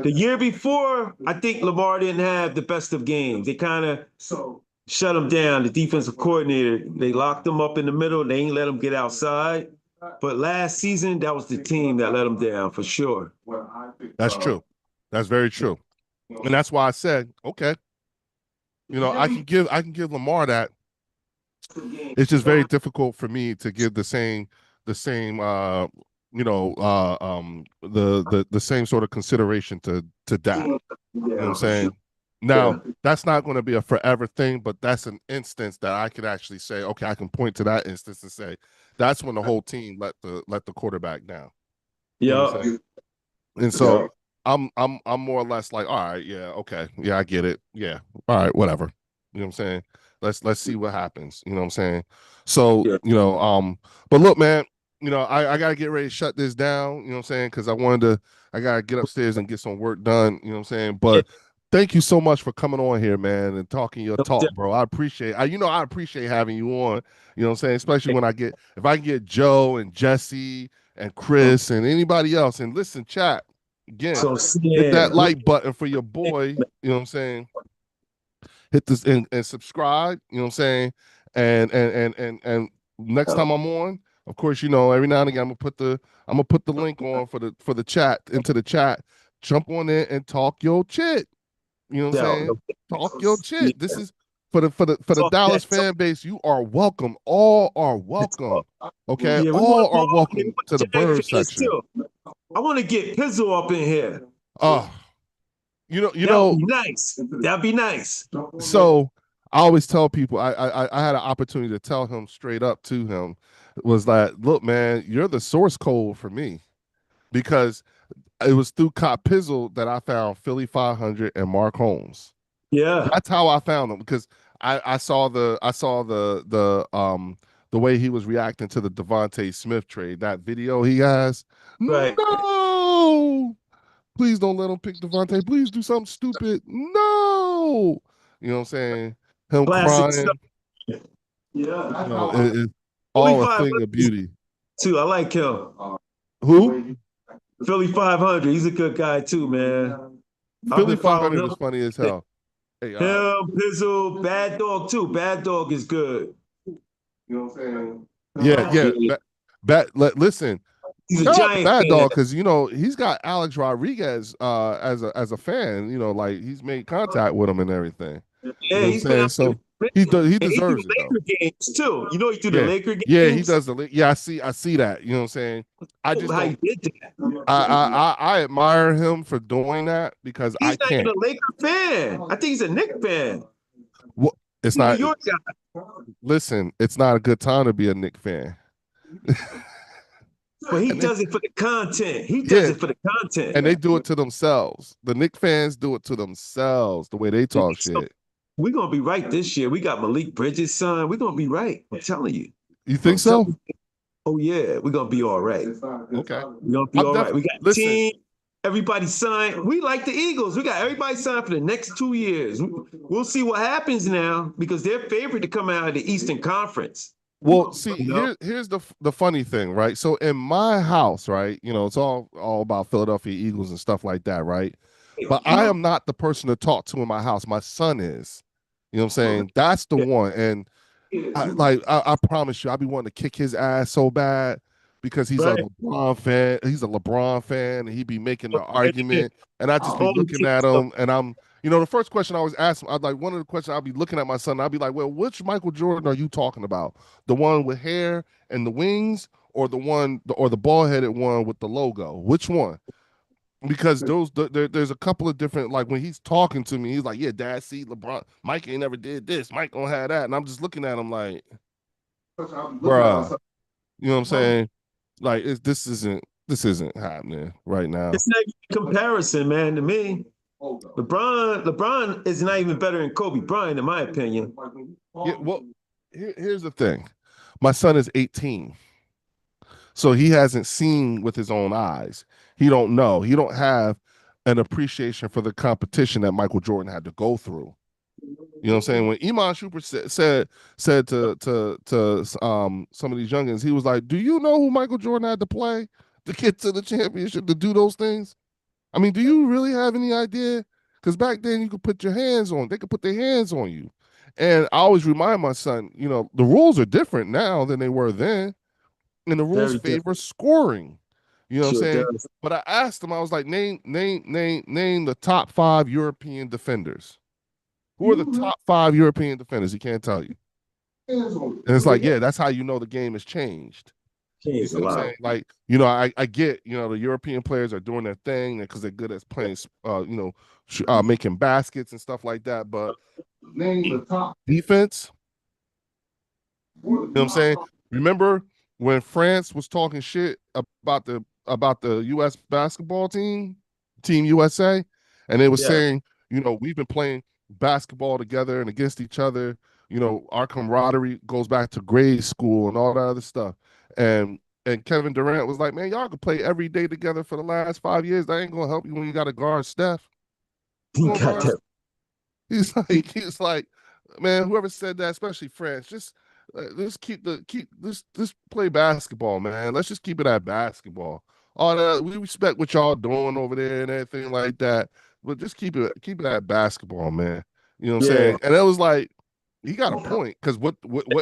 The year before, I think Lamar didn't have the best of games. They kind of shut him down. The defensive coordinator, they locked him up in the middle. They ain't let him get outside. But last season, that was the team that let him down for sure. That's true. That's very true. And that's why I said, okay, I can give Lamar that. It's just very difficult for me to give the same the same sort of consideration to Dak. You know what I'm saying? Now, that's not going to be a forever thing, but that's an instance that I could actually say, okay, I can point to that instance and say that's when the whole team let the quarterback down. You know what I'm Yeah. saying? And so Yeah. I'm more or less like, all right, yeah, okay, yeah, I get it. Yeah. All right, whatever. You know what I'm saying? Let's see what happens. You know what I'm saying? So, Yeah. but look, man, I gotta get ready to shut this down, you know what I'm saying? Because I gotta get upstairs and get some work done, you know what I'm saying? Yeah. But thank you so much for coming on here, man, and talking your No talk, doubt. bro. I appreciate I appreciate having you on, you know what I'm saying? Especially when if I can get Joe and Jesse and Chris and anybody else. And listen, chat, again, So hit that yeah, like button for your boy, you know what I'm saying? Hit this and subscribe, you know what I'm saying? And next time I'm on, of course, every now and again I'm gonna put the link on for the chat into the chat. Jump on there and talk your shit. You know what I'm doubt. saying? No Talk doubt. your Yeah. shit. This is for the Talk Dallas that talk. fan base. You are welcome. All are welcome. Okay, Yeah, we want all to are ball. We welcome want to the Giant bird fans section. too. I want to get Pizzle up in here. Oh, you That would know. be nice. That'd be nice. So I always tell people I had an opportunity to tell him straight up to him was like, look, man, you're the source code for me because it was through Cop Pizzle that I found Philly 500 and Mark Holmes. Yeah. That's how I found them because I saw the way he was reacting to the Devontae Smith trade, that video he has. Right. No, please don't let him pick Devontae. Please do something stupid. No, you know what I'm saying? Him Classic stuff. crying, Yeah. it's Philly all a thing 500 of beauty. too. I like him. Who? Philly 500. He's a good guy too, man. I've Philly been following 500 him. is funny as hell. Hey, Him, Pizzle, Bad Dog too. Bad Dog is good. yeah, yeah. Yeah. Listen, He's a shout out to Giant Bad fan. Dog because he's got Alex Rodriguez as a fan. Like he's made contact with him and everything. You Yeah, know what I'm he's been saying? out there. So he And he do deserves the it though. Laker games too. You know he do the Yeah, Laker yeah, he games. does yeah, I see that. You know what I'm saying? I just How he don't. did I admire him for doing that because I He's not even can't. a Laker fan. I think he's a Knicks fan. Well, it's He's a New not. York guy. Listen, it's not a good time to be a Knick fan. But he And they, does it for the content. He does yeah, it for the content. and they do it to themselves. The Knick fans do it to themselves. The way they talk So shit. we're gonna be right this year. We got Malik Bridges' son. We're gonna be right. I'm telling you. You think I'm telling so? you. Oh yeah, we're gonna be all right. Okay. We're gonna be I'm all right. definitely We got listen. team. Everybody signed. We like the Eagles. We got everybody signed for the next 2 years. We'll see what happens now because they're favored to come out of the Eastern Conference. Well, see, You know? here's the funny thing, right? So in my house, right, it's all about Philadelphia Eagles and stuff like that, right? But I am not the person to talk to in my house. My son is. You know what I'm saying? That's the one. And I promise you, I be wanting to kick his ass so bad because he's a Right. LeBron fan. He's a LeBron fan, and he be making the Yeah. argument, and I just be All the looking team at stuff. him, and the first question I always ask him, I'd like one of the questions I'll be looking at my son, I'll be like, well, which Michael Jordan are you talking about? The one with hair and the wings, or the bald headed one with the logo? Which one? Because there's a couple of different, like when he's talking to me, he's like, yeah, Dad, see LeBron, Mike ain't never did this, Mike don't have that, and I'm just looking at him like, bruh, you know what I'm saying? Like this isn't happening right now. It's not even a comparison, man, to me. LeBron is not even better than Kobe Bryant, in my opinion. Yeah, well, here's the thing. My son is 18. So he hasn't seen with his own eyes. He don't know. He don't have an appreciation for the competition that Michael Jordan had to go through. You know what I'm saying? When Iman Shumpert said to some of these youngins, he was like, "Do you know who Michael Jordan had to play to get to the championship to do those things? I mean, do you really have any idea? Because back then you could put your hands on, they could put their hands on you." And I always remind my son, the rules are different now than they were then, and the rules Very favor different. scoring. You know what I'm Sure saying? does. But I asked him, I was like, name the top 5 European defenders. Who are the top 5 European defenders? He can't tell you. And it's like, yeah, that's how you know the game has changed. You Changed see a what I'm lot. saying? Like, I get, the European players are doing their thing because they're good at playing, making baskets and stuff like that. But defense, you know what I'm saying? Remember when France was talking shit about the US basketball team, Team USA, and they were Yeah. saying, we've been playing basketball together and against each other. You know, our camaraderie goes back to grade school and all that other stuff. And Kevin Durant was like, man, y'all could play every day together for the last 5 years. That ain't gonna help you when you got to guard Steph. You He gonna got guard that. he's like, man, whoever said that, especially France, just let's keep this play basketball, man. Let's just keep it at basketball. All that we respect what y'all doing over there and everything like that, but just keep it at basketball, man. You know what I'm Yeah. saying? And it was like he got a point because what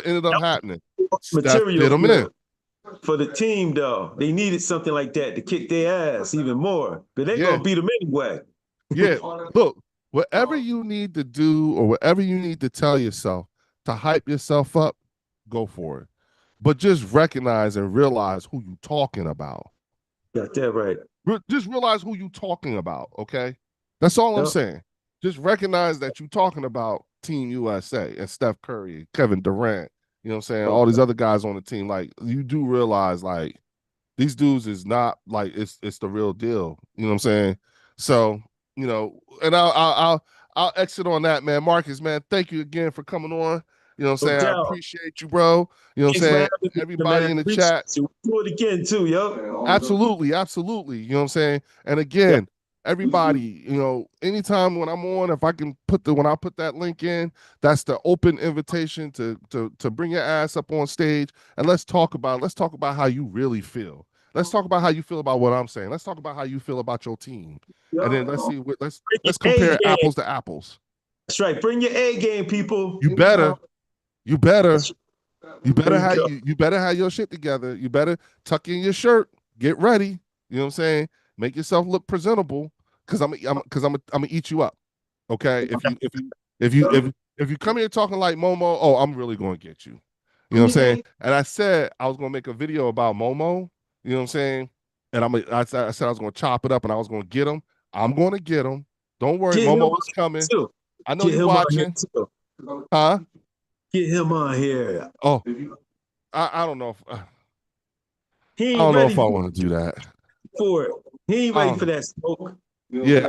ended up happening? Steph Material did him in. for the team, though. They needed something like that to kick their ass even more. But they're Yeah, gonna beat them anyway. yeah. Look, whatever you need to do or whatever you need to tell yourself to hype yourself up, go for it. But just recognize and realize who you talking about. Got that right. Just realize who you talking about, okay? That's all I'm Yep. saying. Just recognize that you talking about Team USA and Steph Curry, Kevin Durant, you know what I'm saying? All these other guys on the team. Like, you do realize, like, these dudes is not like it's the real deal. You know what I'm saying? So, you know, and I'll exit on that, man. Marcus, man, thank you again for coming on. You know what I'm No saying? I doubt. appreciate you, bro. You know what I'm Thanks for saying? having me, Everybody man. in the Appreciate chat, you. We'll do it again too, yo. absolutely, absolutely. You know what I'm saying? And Yep. again, everybody, you know, anytime when I'm on, if I can put the when I put that link in, that's the open invitation to bring your ass up on stage and let's talk about how you really feel. Let's talk about how you feel about what I'm saying. Let's talk about how you feel about your team. And then let's see what Bring your let's A compare game. apples to apples. That's right. Bring your A game, people. You better, you better, That's, there you go. you better have your shit together. You better tuck in your shirt, get ready. You know what I'm saying? Make yourself look presentable because I'm gonna eat you up. Okay. If you come here talking like Momo, oh, I'm really gonna get you. You know what I'm saying? And I said I was gonna make a video about Momo, you know what I'm saying? And I said I was gonna chop it up and I was gonna get him. I'm gonna get him. Don't worry, Get him Momo on is coming. here too. I know Get you him on here watching. too. Huh? Get him on here. Oh, I don't know if He I ain't don't know ready if I want to do that. for it. He ain't I ready don't for know. that smoke. Yeah,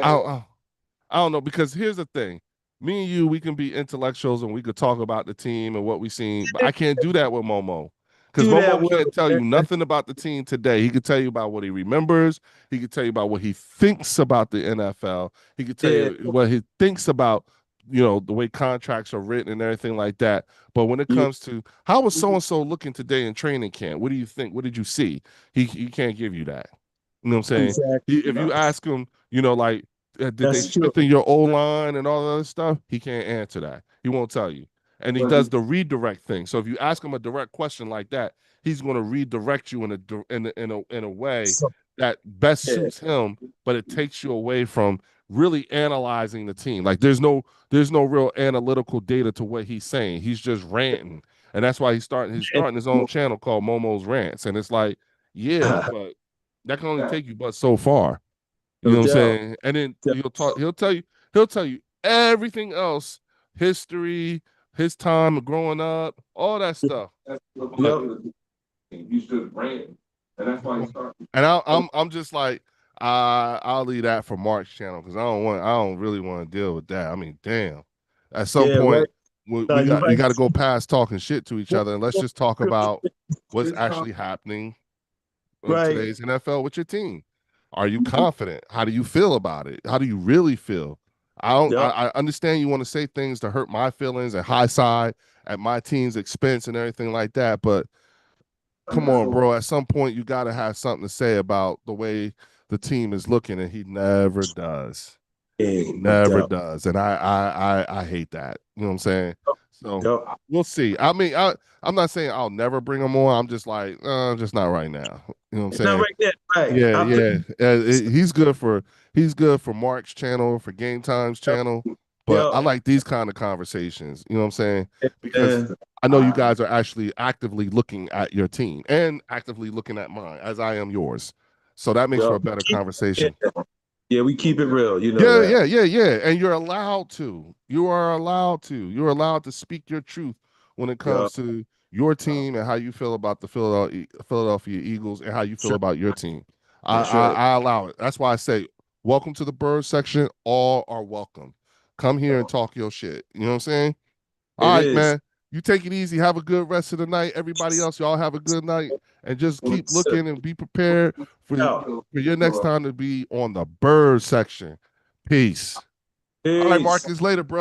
I don't know because here's the thing. Me and you, we can be intellectuals and we could talk about the team and what we seen, but I can't do that with Momo. Because Do that Momo with can't tell him, you man. nothing about the team today. He could tell you about what he remembers. He could tell you about what he thinks about the NFL. He could tell Yeah. you what he thinks about, you know, the way contracts are written and everything like that. But when it Yeah. comes to how was so and so looking today in training camp? What do you think? What did you see? He can't give you that. You know what I'm saying? If Exactly. you ask him, you know, like did they That's true. strengthen your O line and all that other stuff? He can't answer that. He won't tell you. And he does the redirect thing. So if you ask him a direct question like that, he's going to redirect you in a way So, that best yeah. suits him, but it takes you away from really analyzing the team. Like there's no real analytical data to what he's saying. He's just ranting. And that's why he's starting his own channel called Momo's Rants. And it's like, yeah, but that can only take you but so far. You No know what I'm doubt. saying? And then he'll tell you everything else, history, his time growing up, all that stuff. But Yep. and I'm just like I'll leave that for Mark's channel because I don't really want to deal with that. I mean, damn. At some Yeah, right. point we, No, we you're got we right. got to go past talking shit to each other and let's just talk about what's actually happening in Right. today's NFL with your team. Are you confident? How do you feel about it? How do you really feel? I don't. Yep. I understand you want to say things to hurt my feelings and high side at my team's expense and everything like that, but come on, bro. At some point, you got to have something to say about the way the team is looking, and he never does. Yeah, He no never doubt. does, and I hate that. You know what I'm saying? So Yep. we'll see. I mean, I'm not saying I'll never bring him on. I'm just like, just not right now. You know what I'm It's not saying? right there. Right. Yeah, I feel yeah. He's good for Mark's channel, for Game Time's yep. channel. But I Yep. like these kind of conversations. You know what I'm saying? Because And I know you guys are actually actively looking at your team and actively looking at mine, as I am yours. So that makes for yep. a better Yeah. conversation. Yeah, we keep it real. You know Yeah, yeah, that. yeah, yeah. And you're allowed to. You are allowed to. You're allowed to speak your truth when it Yep. comes to your team and how you feel about the Philadelphia Eagles and how you feel Sure. about your team. That's right. I allow it. That's why I say, welcome to the bird section. All are welcome. come here and talk your shit. You know what I'm saying? It All right, is. man. You take it easy. Have a good rest of the night. Everybody else, y'all have a good night. And just keep looking and be prepared for your next time to be on the bird section. Peace. All right, Peace. Marcus, later, bro.